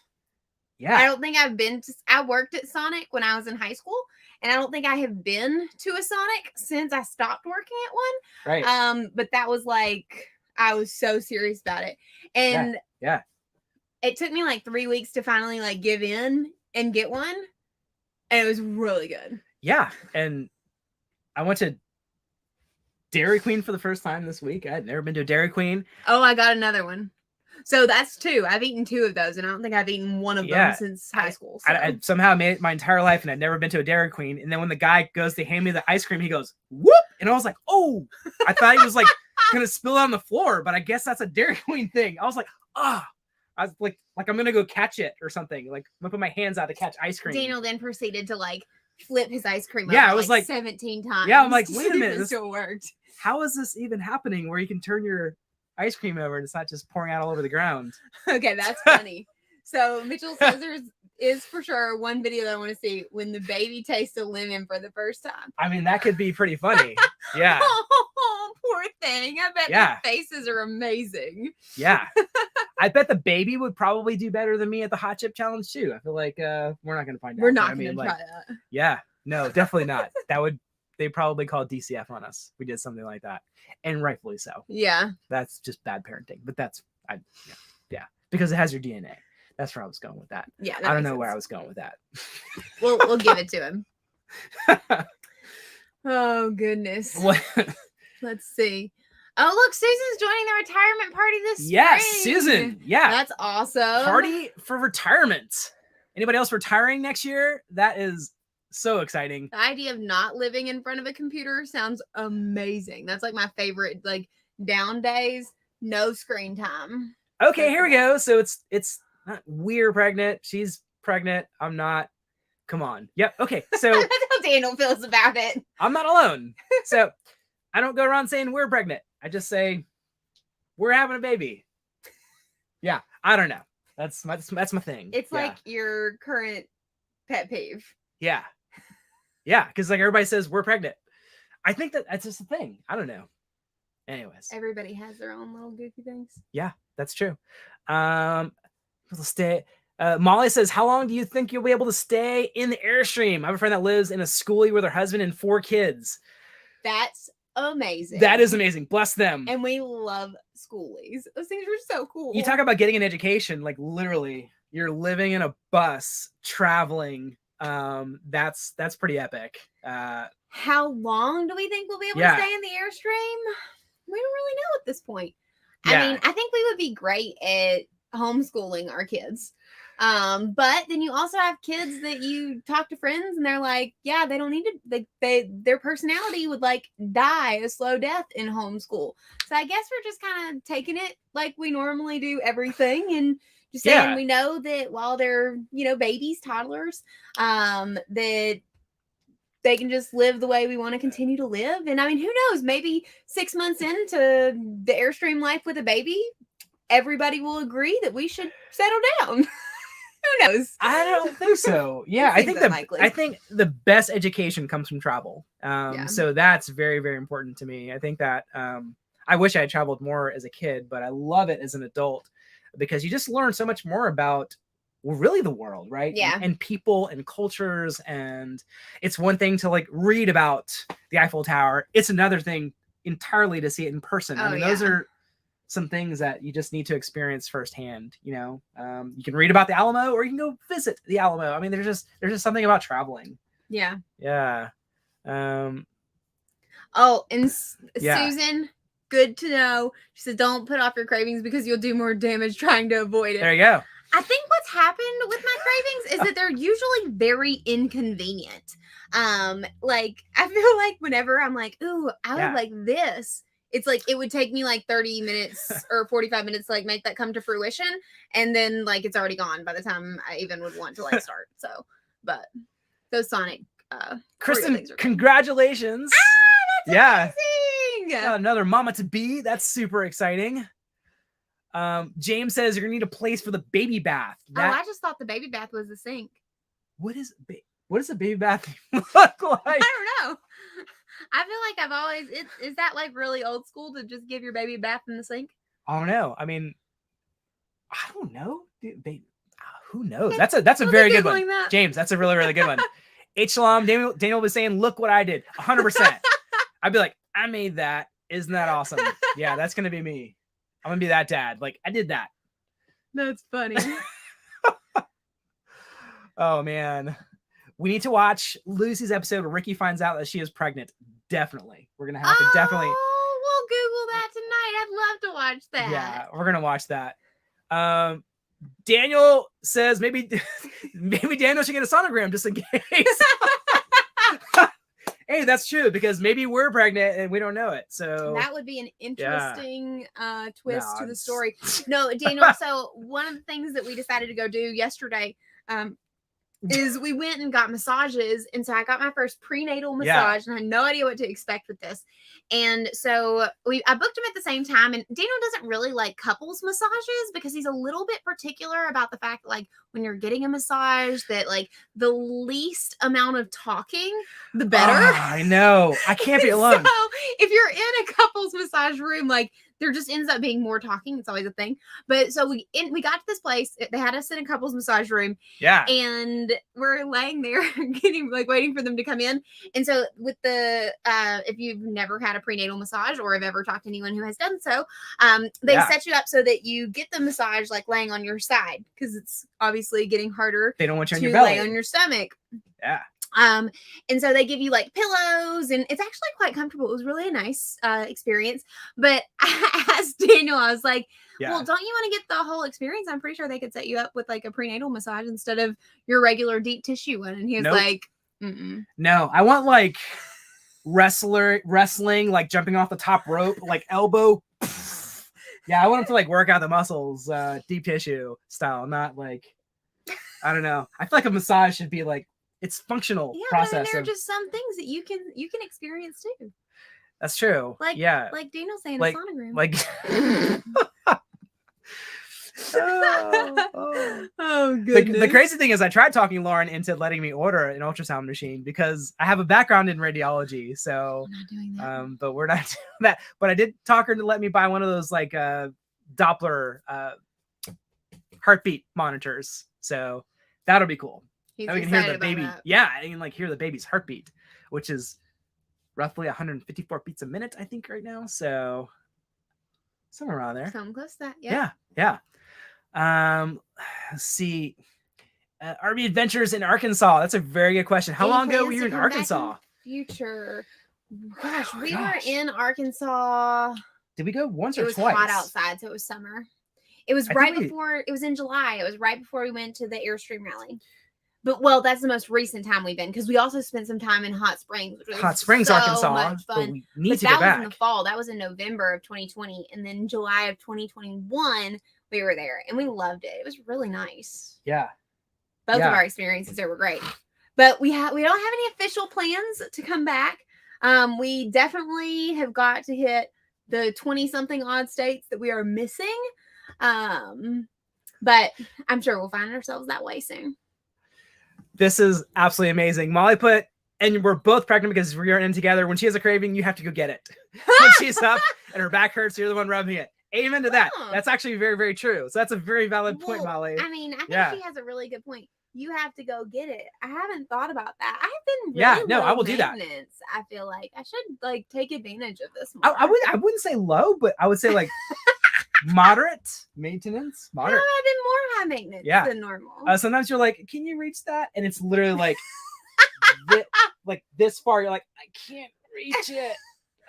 Yeah. I don't think I worked at Sonic when I was in high school, and I don't think I have been to a Sonic since I stopped working at one. Right. But that was like, I was so serious about it. And yeah. It took me like 3 weeks to finally like give in and get one. And it was really good. Yeah. And I went to Dairy Queen for the first time this week. I had never been to a Dairy Queen. Oh, I got another one. So that's 2. I've eaten 2 of those, and I don't think I've eaten one of them since high school. So. I somehow made it my entire life, and I'd never been to a Dairy Queen. And then when the guy goes to hand me the ice cream, he goes, whoop! And I was like, oh! I thought he was like going to spill it on the floor, but I guess that's a Dairy Queen thing. I was like, ah! I was like I'm going to go catch it or something. Like, I'm going to put my hands out to catch ice cream. Daniel then proceeded to like flip his ice cream over I was like 17 times. Yeah, I'm like, wait a minute. This still worked. How is this even happening where you can turn your ice cream over and it's not just pouring out all over the ground? Okay, that's funny. So Mitchell says is for sure one video that I want to see when the baby tastes a lemon for the first time. I mean, that could be pretty funny. Yeah. Oh, poor thing. I bet their faces are amazing. Yeah. I bet the baby would probably do better than me at the hot chip challenge too. I feel like we're not going to find out. We're not going to try that. Yeah. No, definitely not. That would they probably called DCF on us. We did something like that, and rightfully so. Yeah, That's just bad parenting, but yeah, because it has your DNA. That's where I was going with that. Yeah, I don't know where I was going with that. We'll give it to him. Oh goodness. What? Let's see. Oh look, Susan's joining the retirement party this spring. Yes, Susan. Yeah, that's awesome. Party for retirement. Anybody else retiring next year? That is so exciting. The idea of not living in front of a computer sounds amazing. That's like my favorite, like down days, no screen time. Okay, here we go. So it's not we're pregnant. She's pregnant. I'm not. Come on. Yep. Okay. So that's how Daniel feels about it. I'm not alone. So I don't go around saying we're pregnant. I just say we're having a baby. Yeah. I don't know. That's my thing. It's like your current pet peeve. Yeah. Yeah. Because like everybody says we're pregnant. I think that's just a thing. I don't know. Anyways. Everybody has their own little goofy things. Yeah, that's true. We'll stay. Molly says, how long do you think you'll be able to stay in the Airstream? I have a friend that lives in a schoolie with her husband and 4 kids. That's amazing. That is amazing. Bless them. And we love schoolies. Those things are so cool. You talk about getting an education, like literally you're living in a bus traveling. That's pretty epic. How long do we think we'll be able to stay in the Airstream? We don't really know at this point. Yeah. I mean, I think we would be great at homeschooling our kids. But then you also have kids that you talk to friends and they're like, yeah, they don't need to, their personality would like die a slow death in homeschool. So I guess we're just kind of taking it like we normally do everything and just saying we know that while they're, babies, toddlers, that they can just live the way we want to continue to live. And I mean, who knows, maybe 6 months into the Airstream life with a baby, everybody will agree that we should settle down. Who knows? I don't think so. Yeah, I think the best education comes from travel. So that's very, very important to me. I think that I wish I had traveled more as a kid, but I love it as an adult because you just learn so much more about really the world, right? Yeah. And people and cultures. And it's one thing to like read about the Eiffel Tower. It's another thing entirely to see it in person. I mean, those are some things that you just need to experience firsthand. You can read about the Alamo or you can go visit the Alamo. I mean, there's just something about traveling. Yeah. Yeah. Susan, good to know. She said, don't put off your cravings because you'll do more damage trying to avoid it. There you go. I think what's happened with my cravings is that they're usually very inconvenient. Like I feel like whenever I'm like, ooh, I would like this, it's like it would take me like 30 minutes or 45 minutes to like make that come to fruition. And then like it's already gone by the time I even would want to like start. So, but those Sonic Kristen, congratulations. That's amazing. Got another mama to be. That's super exciting. James says you're gonna need a place for the baby bath. I just thought the baby bath was the sink. What does a baby bath look like? I don't know. I feel like I've always is that like really old school to just give your baby a bath in the sink? I don't know. I mean, I don't know. Who knows? That's a very good one. James, that's a really, really good one. H. Shalom, Daniel was saying, look what I did. 100%. I'd be like, I made that. Isn't that awesome? Yeah, that's gonna be me. I'm gonna be that dad. Like, I did that. That's funny. Oh man. We need to watch Lucy's episode where Ricky finds out that she is pregnant. Definitely. We're gonna have to definitely. Oh, we'll Google that tonight. I'd love to watch that. Yeah, we're gonna watch that. Daniel says maybe Daniel should get a sonogram just in case. Hey, that's true because maybe we're pregnant and we don't know it. So that would be an interesting twist to the story. No, Daniel. So one of the things that we decided to go do yesterday is we went and got massages. And so I got my first prenatal massage and I had no idea what to expect with this. And so I booked him at the same time. And Daniel doesn't really like couples massages because he's a little bit particular about the fact that like when you're getting a massage that like the least amount of talking, the better. Oh, I know. I can't be alone. So if you're in a couples massage room, like there just ends up being more talking. It's always a thing. But so we got to this place. They had us in a couples massage room. Yeah. And we're laying there waiting for them to come in. And so with the if you've never had a prenatal massage or have ever talked to anyone who has done so, they set you up so that you get the massage like laying on your side, because it's obviously getting harder. They don't want you on to your belly. lay on your stomach. Yeah. And so they give you like pillows, and it's actually quite comfortable. It was really a nice experience. But I asked Daniel, I was like, well, don't you want to get the whole experience? I'm pretty sure they could set you up with like a prenatal massage instead of your regular deep tissue one. And he was like, mm-mm. No, I want like wrestling, like jumping off the top rope, like elbow. Yeah, I want them to like work out the muscles, deep tissue style, not like, I don't know. I feel like a massage should be like, it's functional process. But there are just some things that you can experience too. That's true. Like Daniel's saying, like, a sonogram. Like oh goodness. The crazy thing is I tried talking Lauren into letting me order an ultrasound machine because I have a background in radiology. So we're not doing that. But we're not doing that. But I did talk her to let me buy one of those like Doppler heartbeat monitors. So that'll be cool. He's now we can hear the baby. That. Yeah, I can like hear the baby's heartbeat, which is roughly 154 beats a minute, I think, right now. So somewhere around there. Something close to that. Yeah. Let's see. RV Adventures in Arkansas. That's a very good question. How long ago were you in Arkansas? Future. Gosh, we were in Arkansas. Did we go once or twice? It was hot outside, so it was summer. It was before. It was in July. It was right before we went to the Airstream rally. But that's the most recent time we've been, because we also spent some time in Hot Springs, which was Arkansas. Much fun. But we need to that go back. Was in the fall. That was in November of 2020, and then July of 2021 we were there, and we loved it. It was really nice. Yeah, both of our experiences there were great. But we don't have any official plans to come back. We definitely have got to hit the 20-something odd states that we are missing. But I'm sure we'll find ourselves that way soon. This is absolutely amazing. Molly put, and we're both pregnant because we're in together. When she has a craving, you have to go get it. When she's up and her back hurts, you're the one rubbing it. Amen to that. That's actually very, very true. So that's a very valid point, Molly. I mean, I think she has a really good point. You have to go get it. I haven't thought about that. I've been really I will do that. I feel like I should like take advantage of this more. I wouldn't say low, but I would say like moderate maintenance. Moderate. No, I've been more high maintenance than normal. Sometimes you're like, can you reach that? And it's literally like like this far. You're like, I can't reach it.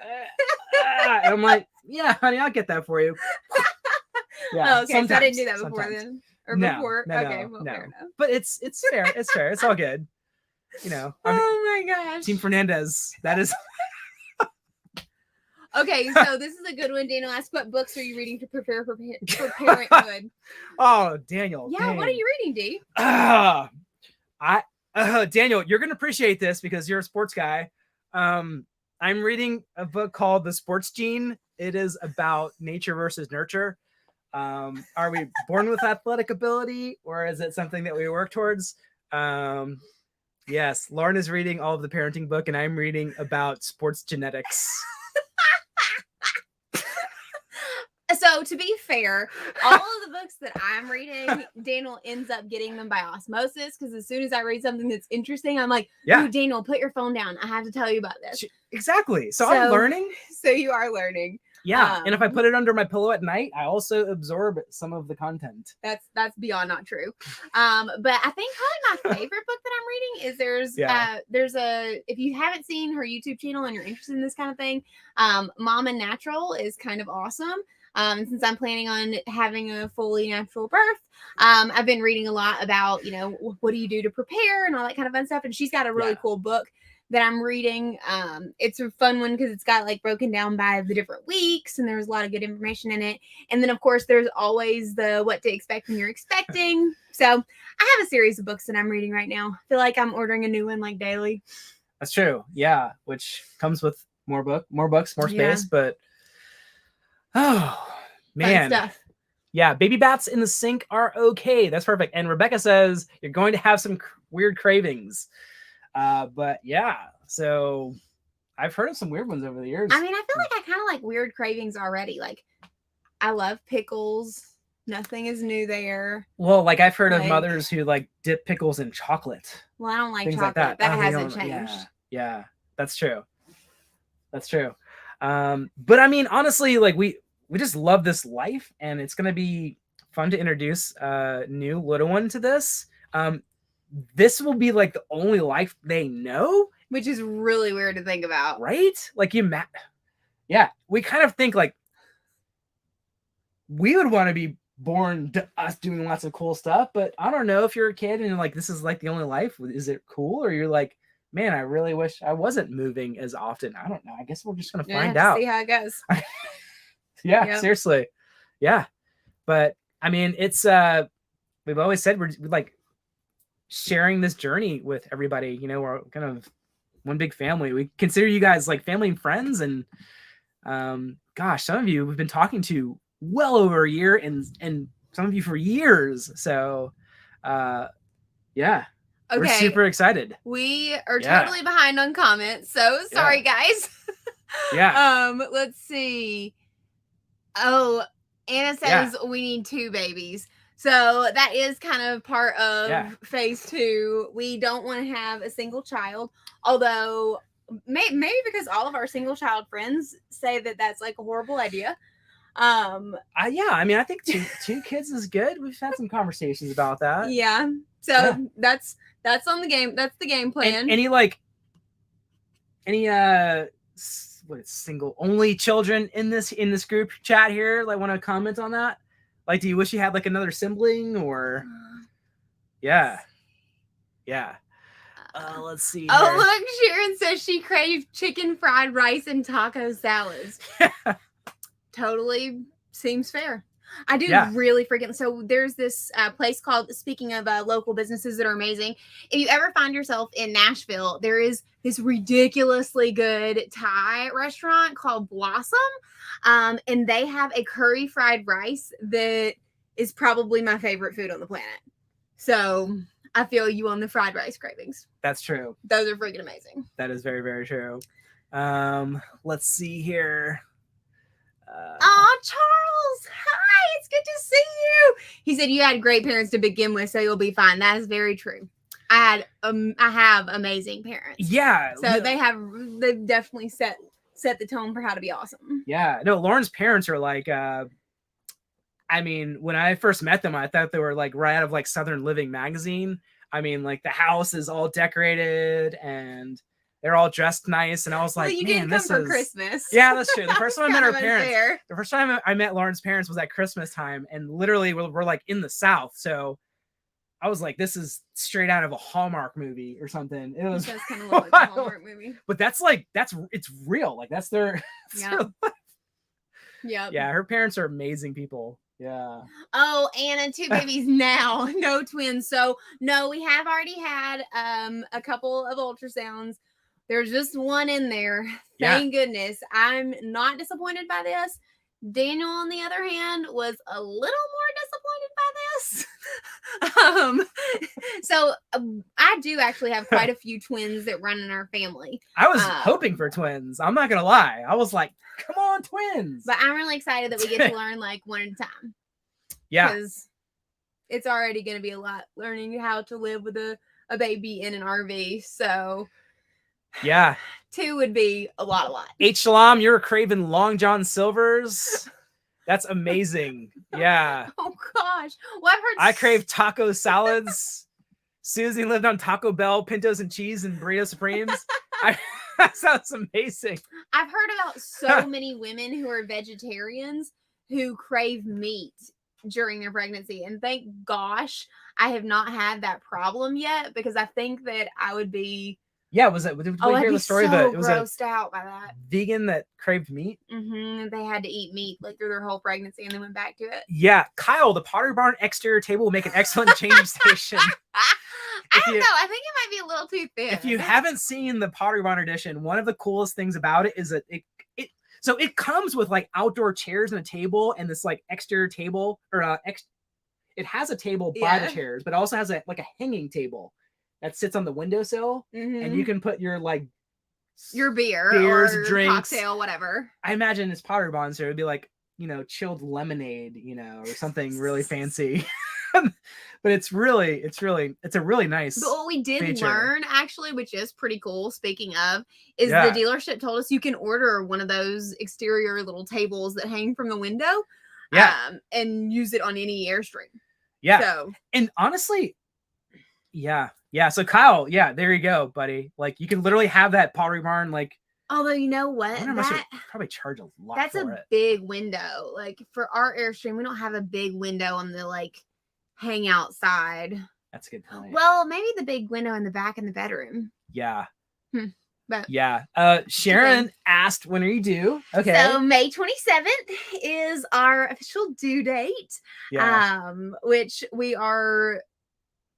And I'm like, yeah, honey, I'll get that for you. Yeah. Oh, okay, so I didn't do that before then. Or before. No, okay, well, fair enough. But it's fair. It's fair. It's all good. You know. Oh my gosh. Team Fernandez. That is. Okay, so this is a good one. Daniel asked, what books are you reading to prepare for parenthood? Oh, Daniel. Yeah, dang. What are you reading, D? Daniel, you're going to appreciate this because you're a sports guy. I'm reading a book called The Sports Gene. It is about nature versus nurture. Are we born with athletic ability, or is it something that we work towards? Yes, Lauren is reading all of the parenting book, and I'm reading about sports genetics. So to be fair, all of the books that I'm reading, Daniel ends up getting them by osmosis, because as soon as I read something that's interesting, I'm like, "Ooh, Daniel, put your phone down. I have to tell you about this." Exactly. So I'm learning. So you are learning. Yeah. And if I put it under my pillow at night, I also absorb some of the content. That's beyond not true. But I think probably my favorite book that I'm reading is there's a, if you haven't seen her YouTube channel and you're interested in this kind of thing, Mom and Natural is kind of awesome. Since I'm planning on having a fully natural birth, I've been reading a lot about, what do you do to prepare and all that kind of fun stuff. And she's got a really cool book that I'm reading. It's a fun one because it's got like broken down by the different weeks, and there's a lot of good information in it. And then of course there's always the what to expect when you're expecting. So I have a series of books that I'm reading right now. I feel like I'm ordering a new one like daily. That's true. Yeah. Which comes with more books, more space, but oh man. Fun stuff. Yeah. Baby baths in the sink are okay. That's perfect. And Rebecca says you're going to have some weird cravings. But yeah, so I've heard of some weird ones over the years. I mean, I feel like I kind of like weird cravings already. Like, I love pickles. Nothing is new there. Well, like I've heard of mothers who like dip pickles in chocolate. Well, I don't like things chocolate. like that. That hasn't changed. Yeah, that's true. That's true. But I mean, honestly, like we just love this life, and it's gonna be fun to introduce a new little one to this. This will be like the only life they know, which is really weird to think about, right? Like yeah, we kind of think like we would want to be born to us doing lots of cool stuff, but I don't know if you're a kid and like this is like the only life. Is it cool, or you're like, man, I really wish I wasn't moving as often? I don't know. I guess we're just gonna find out. See how it goes. Yeah, seriously. Yeah, but I mean, it's we've always said we're like sharing this journey with everybody. You know, we're kind of one big family. We consider you guys like family and friends, and gosh, some of you we've been talking to well over a year, and some of you for years. So yeah, okay. We're super excited. We are totally behind on comments, so sorry guys. Let's see. Oh, Anna says we need 2 babies. So that is kind of part of phase 2. We don't want to have a single child, although maybe because all of our single child friends say that that's like a horrible idea. I mean, I think two kids is good. We've had some conversations about that. Yeah. So that's on the game. That's the game plan. Any single only children in this group chat here? Like, want to comment on that? Like, do you wish you had like another sibling or? Yeah. Let's see. Oh, here. Look, Sharon says she craved chicken fried rice and taco salads. Totally seems fair. I do really freaking. So there's this place called, speaking of local businesses that are amazing. If you ever find yourself in Nashville, there is this ridiculously good Thai restaurant called Blossom. And they have a curry fried rice that is probably my favorite food on the planet. So I feel you on the fried rice cravings. That's true. Those are freaking amazing. That is very, very true. Let's see here. Charles, hi, it's good to see you. He said you had great parents to begin with, so you'll be fine. That is very true. I have amazing parents. Yeah. So they've definitely set the tone for how to be awesome. Yeah. No, Lauren's parents are like, I mean, when I first met them, I thought they were like right out of like Southern Living magazine. I mean, like the house is all decorated and they're all dressed nice, and I was like, well, you didn't come for Christmas. Yeah, that's true. The first time I met her parents, the first time I met Lauren's parents was at Christmas time, and literally we're like in the South, so I was like, this is straight out of a Hallmark movie or something. It was kind of look like a Hallmark movie, but it's real. Like that's their life. Yeah. Her parents are amazing people. Yeah. Oh, Anna, 2 babies now, no twins. So no, we have already had a couple of ultrasounds. There's just one in there. Thank goodness. I'm not disappointed by this. Daniel, on the other hand, was a little more disappointed by this. So I do actually have quite a few twins that run in our family. I was hoping for twins. I'm not going to lie. I was like, come on, twins. But I'm really excited that we get to learn like one at a time. Yeah. Because it's already going to be a lot learning how to live with a baby in an RV. So... yeah, 2 would be a lot. H. Shalom, you're craving Long John Silver's. That's amazing. Yeah. Oh gosh. Well, I've heard I crave taco salads. Susie lived on Taco Bell, Pintos and cheese, and burrito supremes. That sounds amazing. I've heard about so many women who are vegetarians who crave meat during their pregnancy, and thank gosh I have not had that problem yet, because I think that I would be. Yeah, did we hear the story that it was grossed out by that vegan that craved meat? Mm-hmm. They had to eat meat like through their whole pregnancy and then went back to it. Yeah, Kyle, the Pottery Barn exterior table will make an excellent changing station. I don't know. I think it might be a little too thin. If you haven't seen the Pottery Barn edition, one of the coolest things about it is that it comes with like outdoor chairs and a table and this like exterior table it has a table by the chairs, but it also has a hanging table that sits on the windowsill, and you can put your like your beers, or drinks, cocktail, whatever. I imagine this Pottery Barn, so it would be like, you know, chilled lemonade, you know, or something really fancy. But it's a really nice. But what we did feature. learn, actually, which is pretty cool, speaking of, is the dealership told us you can order one of those exterior little tables that hang from the window. And use it on any Airstream. Yeah. So, and honestly, yeah. So Kyle, yeah, there you go, buddy. Like, you can literally have that Pottery Barn, like. Although, you know what? That probably charge a lot. That's a big window. Like, for our Airstream, we don't have a big window on the, like, hang outside. That's a good point. Well, maybe the big window in the back in the bedroom. Yeah. But yeah. Sharon asked, when are you due? Okay. So May 27th is our official due date. Yeah. Which we are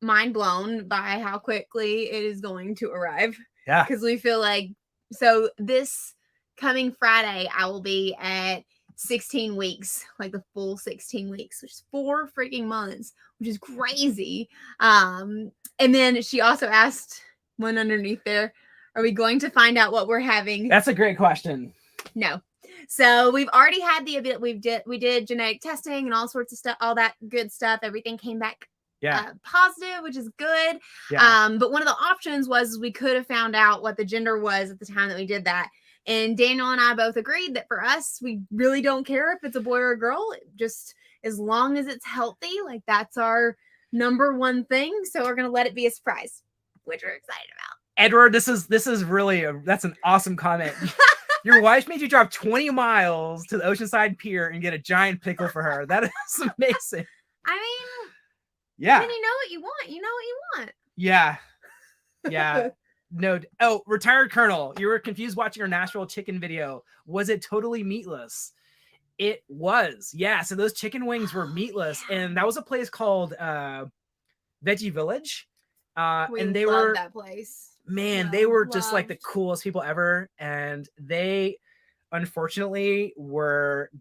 mind blown by how quickly it is going to arrive. Yeah. Because we feel like, so this coming Friday, I will be at 16 weeks, like the full 16 weeks, which is 4 freaking months, which is crazy. And then she also asked one underneath there, are we going to find out what we're having? That's a great question. No. So we've already had we did genetic testing and all sorts of stuff, all that good stuff. Everything came back positive, which is good. Yeah. But one of the options was we could have found out what the gender was at the time that we did that. And Daniel and I both agreed that for us, we really don't care if it's a boy or a girl. Just as long as it's healthy, like that's our number one thing. So we're going to let it be a surprise, which we're excited about. Edward, this is really that's an awesome comment. Your wife made you drive 20 miles to the Oceanside Pier and get a giant pickle for her. That is amazing. I mean, yeah. When you know what you want, you know what you want. Yeah. Yeah. No. Oh, retired Colonel, you were confused watching our Nashville chicken video. Was it totally meatless? It was. Yeah. So those chicken wings were meatless. Yeah. And that was a place called Veggie Village. And they were that place. Man, they were just like the coolest people ever. And they unfortunately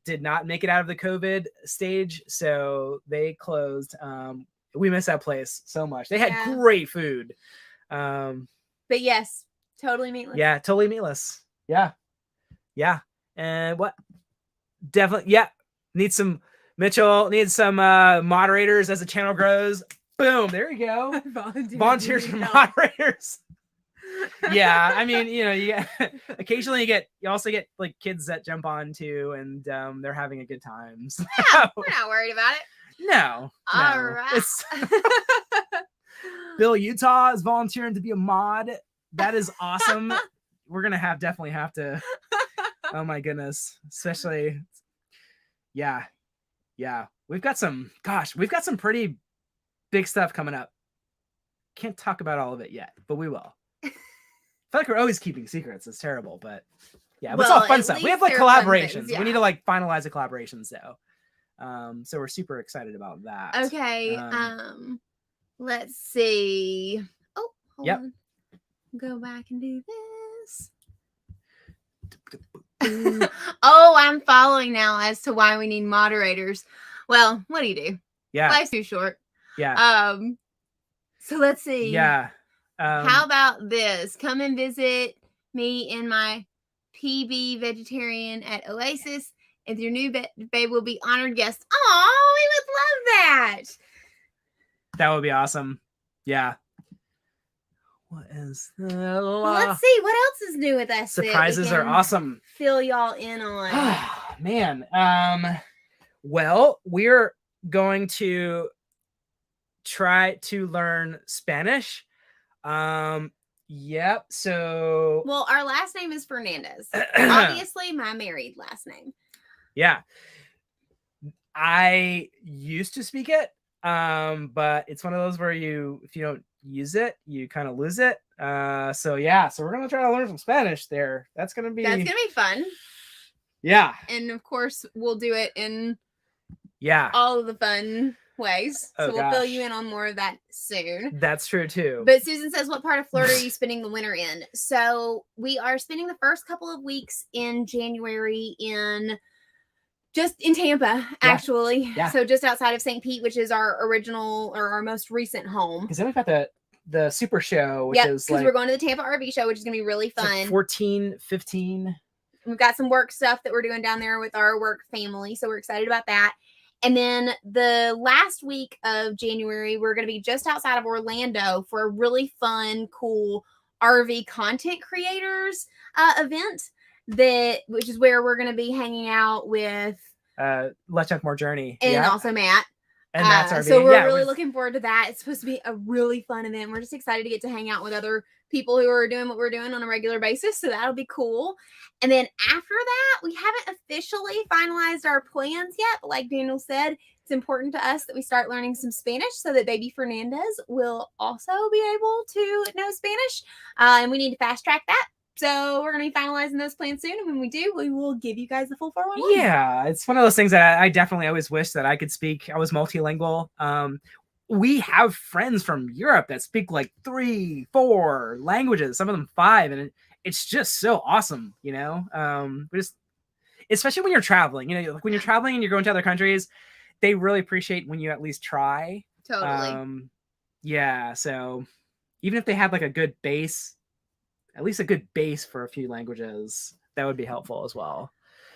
did not make it out of the COVID stage. So they closed. We miss that place so much. They had great food. But yes, totally meatless. Yeah, totally meatless. Yeah. Yeah. And what? Definitely. Yeah. Mitchell needs some moderators as the channel grows. Boom. There you go. Volunteers for moderators. Yeah. I mean, you know, occasionally you also get like kids that jump on too, and they're having a good time. So. Yeah, we're not worried about it. No. All right. Bill Utah is volunteering to be a mod. That is awesome. We're gonna definitely have to. Oh my goodness. Especially. Yeah. We've got some pretty big stuff coming up. Can't talk about all of it yet, but we will. I feel like we're always keeping secrets. It's terrible, but yeah, it's all fun stuff. We have like collaborations. We need to like finalize the collaborations though. So we're super excited about that. Okay. Let's see. Oh, hold on. Go back and do this. Oh, I'm following now as to why we need moderators. Well, what do you do? Yeah. Life's too short. Yeah. So let's see. Yeah. How about this? Come and visit me in my PB vegetarian at Oasis. If your new babe will be honored guest. Oh, we would love that. That would be awesome. Yeah. What is let's see what else is new with us. Surprises are awesome. Fill y'all in on. Man. Well, we're going to try to learn Spanish. Yep. So well, our last name is Fernandez. Obviously my married last name. Yeah. I used to speak it. But it's one of those where if you don't use it, you kind of lose it. So we're gonna try to learn some Spanish there. That's gonna be fun. Yeah. And of course we'll do it in all of the fun ways. So we'll fill you in on more of that soon. That's true too. But Susan says, what part of Florida are you spending the winter in? So we are spending the first couple of weeks in January just in Tampa, actually. Yeah. So just outside of St. Pete, which is our original or our most recent home. Because then we've got the the Super Show, which yep, is because like we're going to the Tampa RV show, which is gonna be really fun. like 14, 15. We've got some work stuff that we're doing down there with our work family, so we're excited about that. And then the last week of January, we're going to be just outside of Orlando for a really fun, cool RV content creators event, which is where we're going to be hanging out with Let's Talk More Journey. And also Matt. And Matt's RV. So we're really looking forward to that. It's supposed to be a really fun event. We're just excited to get to hang out with other people who are doing what we're doing on a regular basis. So that'll be cool. And then after that, we haven't officially finalized our plans yet. But like Daniel said, it's important to us that we start learning some Spanish so that baby Fernandez will also be able to know Spanish. And we need to fast track that. So we're going to be finalizing those plans soon. And when we do, we will give you guys the full 411. Yeah, it's one of those things that I definitely always wish that I could speak. I was multilingual. We have friends from Europe that speak like 3, 4 languages, some of them 5. And it's just so awesome, you know? Especially when you're traveling, you know, like when you're traveling and you're going to other countries, they really appreciate when you at least try. Totally. Yeah. So even if they had like a good base, at least a good base for a few languages, that would be helpful as well.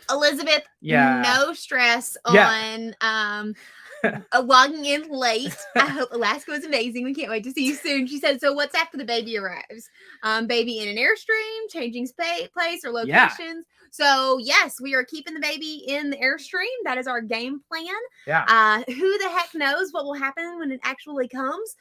Elizabeth, no stress on logging in late. I hope Alaska was amazing. We can't wait to see you soon. She said, so what's after the baby arrives? Baby in an Airstream, changing place or locations. Yeah. So yes, we are keeping the baby in the Airstream. That is our game plan. Yeah. Who the heck knows what will happen when it actually comes?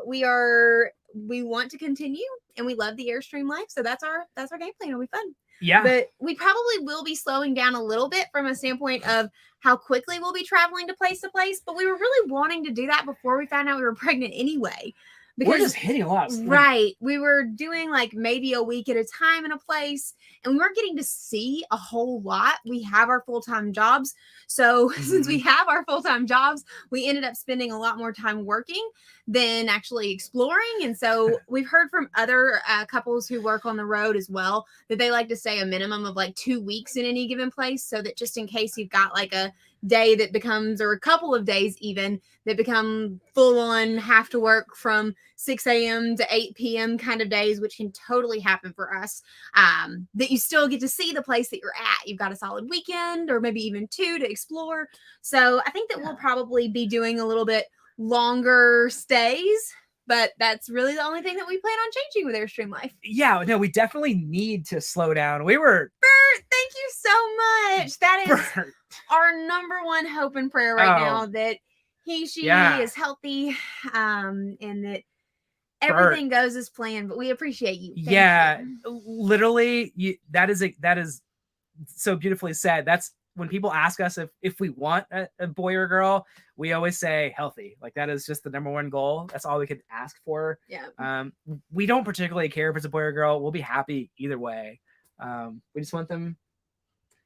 We want to continue and we love the Airstream life. So that's our game plan. It'll be fun. Yeah. But we probably will be slowing down a little bit from a standpoint of how quickly we'll be traveling to place. But we were really wanting to do that before we found out we were pregnant anyway. Because we're just hitting a lot. Right. We were doing like maybe a week at a time in a place and we weren't getting to see a whole lot. We have our full-time jobs. So since we have our full-time jobs, we ended up spending a lot more time working than actually exploring. And so we've heard from other couples who work on the road as well that they like to stay a minimum of like 2 weeks in any given place. So that just in case you've got like a day that becomes, or a couple of days even, that become full on have to work from 6 a.m. to 8 p.m. kind of days, which can totally happen for us, that you still get to see the place that you're at. You've got a solid weekend or maybe even 2 to explore. So I think that we'll probably be doing a little bit longer stays, but that's really the only thing that we plan on changing with Airstream Life. Yeah, no, we definitely need to slow down. Bert, thank you so much. That is our #1 hope and prayer right now, that she is healthy, and that everything goes as planned. But we appreciate you. Thank you. Literally, that is so beautifully said. That's when people ask us if we want a boy or a girl, we always say healthy. Like that is just the #1 goal. That's all we could ask for. Yeah. We don't particularly care if it's a boy or a girl. We'll be happy either way. We just want them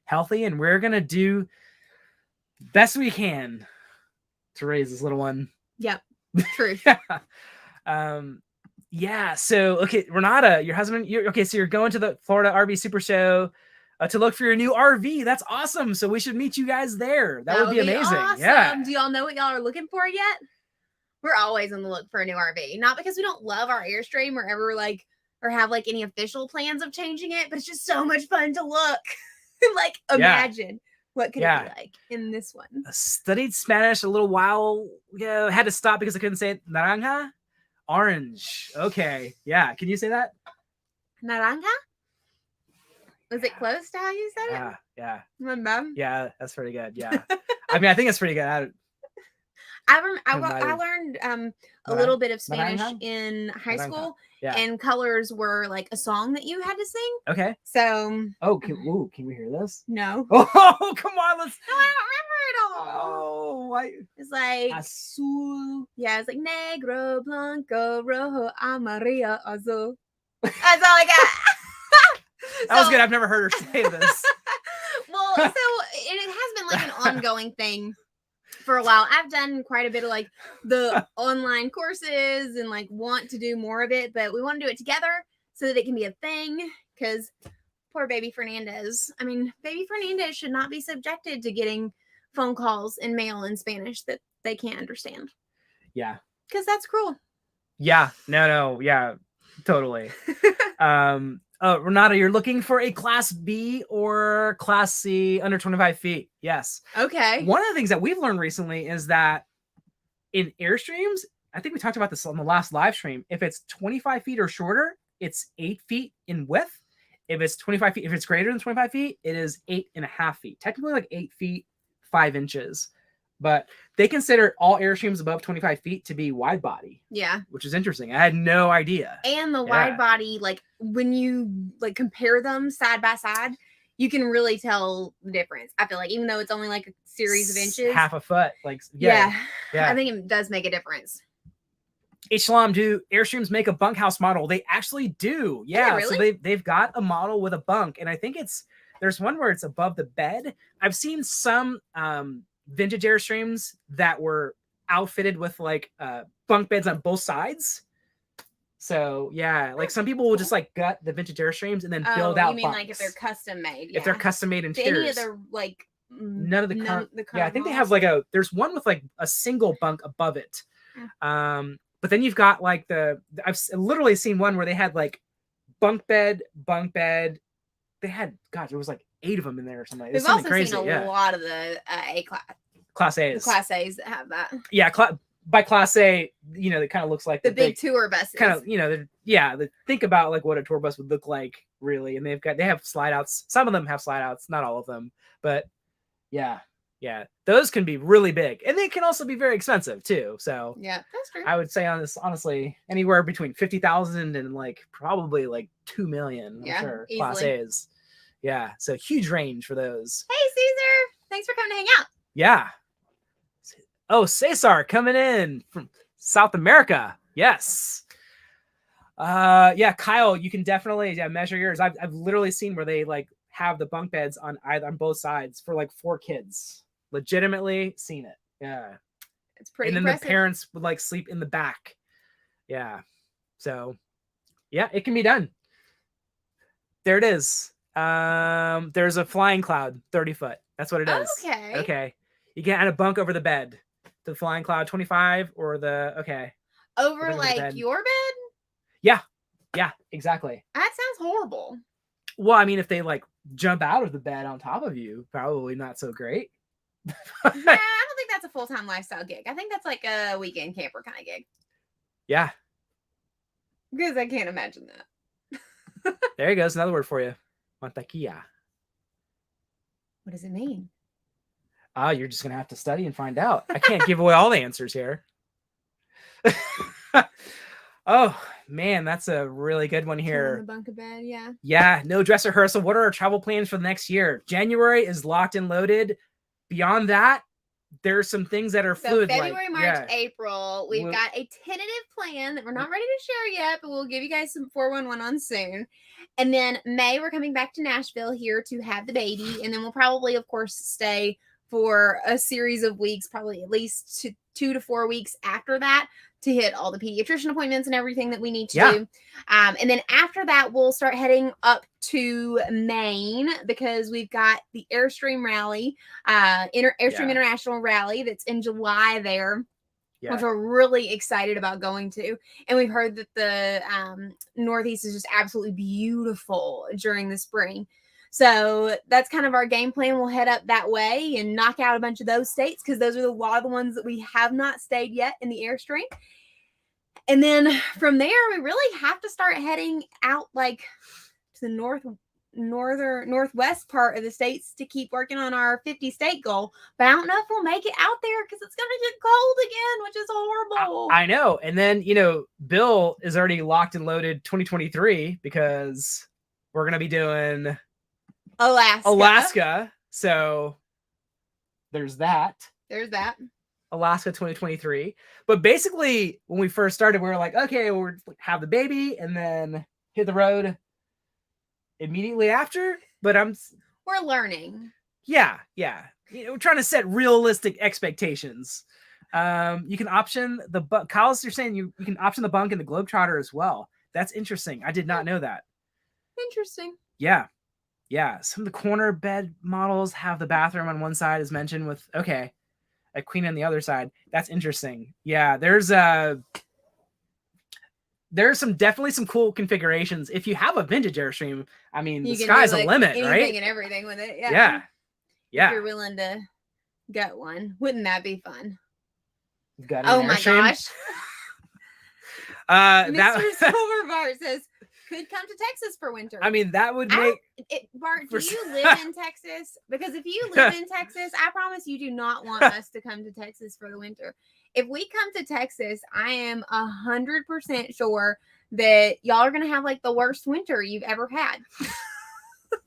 healthy, and we're gonna do best we can to raise this little one. Yep. True. Yeah. So, okay, Renata, your husband, so you're going to the Florida RV Super Show to look for your new RV. That's awesome. So we should meet you guys there. That would be amazing. Awesome. Yeah. Do y'all know what y'all are looking for yet? We're always on the look for a new RV. Not because we don't love our Airstream or ever or have any official plans of changing it, but it's just so much fun to look. Imagine what could it be like in this one. I studied Spanish a little while ago. Had to stop because I couldn't say it. Naranja? Orange. Okay. Yeah. Can you say that? Naranja? Was it close to how you said it? Yeah. My mom? Yeah, that's pretty good. Yeah. I mean, I think it's pretty good. I learned a little bit of Spanish in high school, and colors were like a song that you had to sing. Okay. So. Oh, can we hear this? No. Oh, come on, let's. No, I don't remember it all. Oh, it's like azul. Yeah, it's like negro, blanco, rojo, amarillo, azul. That's all I got. That was good. I've never heard her say this. Well, so it has been an ongoing thing for a while. I've done quite a bit of the online courses and want to do more of it, but we want to do it together so that it can be a thing, because poor baby Fernandez. I mean, baby Fernandez should not be subjected to getting phone calls and mail in Spanish that they can't understand. Yeah. Because that's cruel. Yeah, no, yeah, totally. Renata, you're looking for a Class B or Class C under 25 feet. Yes. Okay. One of the things that we've learned recently is that in Airstreams, I think we talked about this on the last live stream. If it's 25 feet or shorter, it's 8 feet in width. If it's 25 feet, if it's greater than 25 feet, it is 8.5 feet. Technically like 8 feet, 5 inches. But they consider all Airstreams above 25 feet to be wide body. Yeah. Which is interesting. I had no idea. And the wide body, like when you like compare them side by side, you can really tell the difference. I feel like even though it's only like a series of inches, half a foot, like yeah. I think it does make a difference. Shalom, do Airstreams make a bunkhouse model? They actually do. Yeah. Really? So they've got a model with a bunk, and I think there's one where it's above the bed. I've seen some vintage Airstreams that were outfitted with like bunk beds on both sides. So yeah, like some people will just like gut the vintage Airstreams and then build out. You mean bunks. Like if they're custom made? Yeah. If they're custom made interiors. Any of their like none of the current. Yeah, I think they have like there's one with like a single bunk above it. But then you've got like I've literally seen one where they had like bunk bed. They had, gosh, there was like 8 of them in there or something. We've also crazy. Seen a lot of the Class A's. The Class A's that have that. Yeah, by Class A, it kind of looks like the big tour buses. Kind of, think about like what a tour bus would look like, really. And they have slide outs. Some of them have slide outs, not all of them, but yeah, those can be really big, and they can also be very expensive too. So yeah, that's true. I would say on this, honestly, anywhere between 50,000 and like probably like 2 million. Yeah, sure. Easily. Class A's. Yeah, so huge range for those. Hey, Caesar, thanks for coming to hang out. Yeah. Oh, Cesar coming in from South America. Yes. Yeah, Kyle, you can definitely measure yours. I've literally seen where they like have the bunk beds on both sides for like 4 kids. Legitimately seen it. Yeah. It's pretty And then impressive. the parents would like sleep in the back. Yeah. So yeah, it can be done. There it is. There's a flying cloud, 30 foot. That's what it is. Okay. You can add a bunk over the bed. The flying cloud 25 or over like your bed? Yeah, exactly. That sounds horrible. Well, I mean, if they like jump out of the bed on top of you, probably not so great. Nah, I don't think that's a full-time lifestyle gig. I think that's like a weekend camper kind of gig. Yeah. Because I can't imagine that. There you go. It's another word for you. Mantequilla. What does it mean? You're just going to have to study and find out. I can't give away all the answers here. Oh, man, that's a really good one here. On the bunk of bed, yeah. Yeah, no dress rehearsal. What are our travel plans for the next year? January is locked and loaded. Beyond that, there's some things that are fluid. February, March, April. We've got a tentative plan that we're not ready to share yet, but we'll give you guys some 411 on soon. And then May, we're coming back to Nashville here to have the baby. And then we'll probably, of course, stay for a series of weeks, probably at least 2 to 4 weeks after that, to hit all the pediatrician appointments and everything that we need to do. And then after that, we'll start heading up to Maine because we've got the Airstream Rally, Airstream International Rally that's in July there, which we're really excited about going to. And we've heard that the Northeast is just absolutely beautiful during the spring. So that's kind of our game plan. We'll head up that way and knock out a bunch of those states because those are a lot of the ones that we have not stayed yet in the Airstream. And then from there, we really have to start heading out like to the northwest part of the states to keep working on our 50 state goal. But I don't know if we'll make it out there because it's going to get cold again, which is horrible. I know. And then, Bill is already locked and loaded 2023 because we're going to be doing Alaska. So there's that. Alaska 2023. But basically, when we first started, we were like, okay, we'll have the baby and then hit the road immediately after. But we're learning. Yeah. We're trying to set realistic expectations. You can option the bunk. Kyle's, you're saying you can option the bunk in the Globetrotter as well. That's interesting. I did not know that. Interesting. Yeah. Some of the corner bed models have the bathroom on one side, as mentioned, with a queen on the other side. That's interesting. Yeah, there's there's definitely some cool configurations. If you have a vintage Airstream, I mean, the You can sky's do, the like, limit, anything right? and everything with it. Yeah. If you're willing to get one, wouldn't that be fun? You've got oh my gosh. Mr. Silver Bart says, could come to Texas for winter. I mean, that would make Bart, do you live in Texas? Because if you live in Texas, I promise you do not want us to come to Texas for the winter. If we come to Texas, I am 100% sure that y'all are gonna have like the worst winter you've ever had.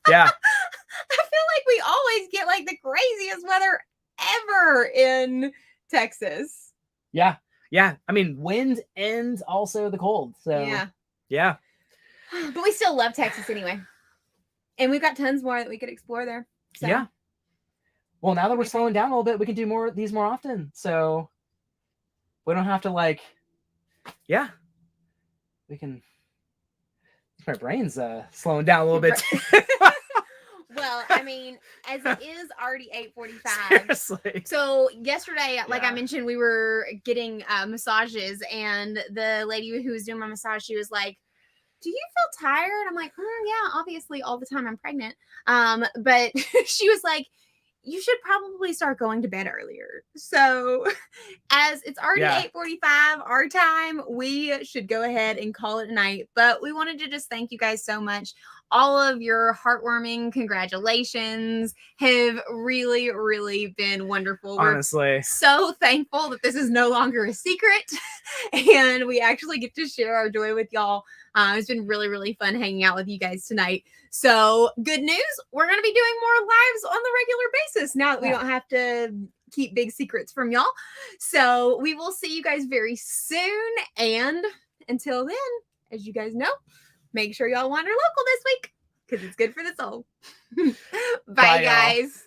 Yeah. I feel like we always get like the craziest weather ever in Texas. Yeah. Yeah. I mean, wind and also the cold. So yeah. But we still love Texas anyway. And we've got tons more that we could explore there. So. Yeah. Well, now that we're slowing down a little bit, we can do these more often. So we don't have to we can. My brain's slowing down a little bit. Well, I mean, as it is already 8:45. Seriously. So yesterday, like I mentioned, we were getting massages, and the lady who was doing my massage, she was like, do you feel tired? I'm like, yeah, obviously all the time I'm pregnant. But she was like, you should probably start going to bed earlier. So as it's already 8:45 our time, we should go ahead and call it a night. But we wanted to just thank you guys so much. All of your heartwarming congratulations have really, really been wonderful. Honestly. We're so thankful that this is no longer a secret and we actually get to share our joy with y'all. It's been really, really fun hanging out with you guys tonight. So good news, we're going to be doing more lives on the regular basis now that we don't have to keep big secrets from y'all. So we will see you guys very soon. And until then, as you guys know, make sure y'all wander local this week because it's good for the soul. Bye, guys.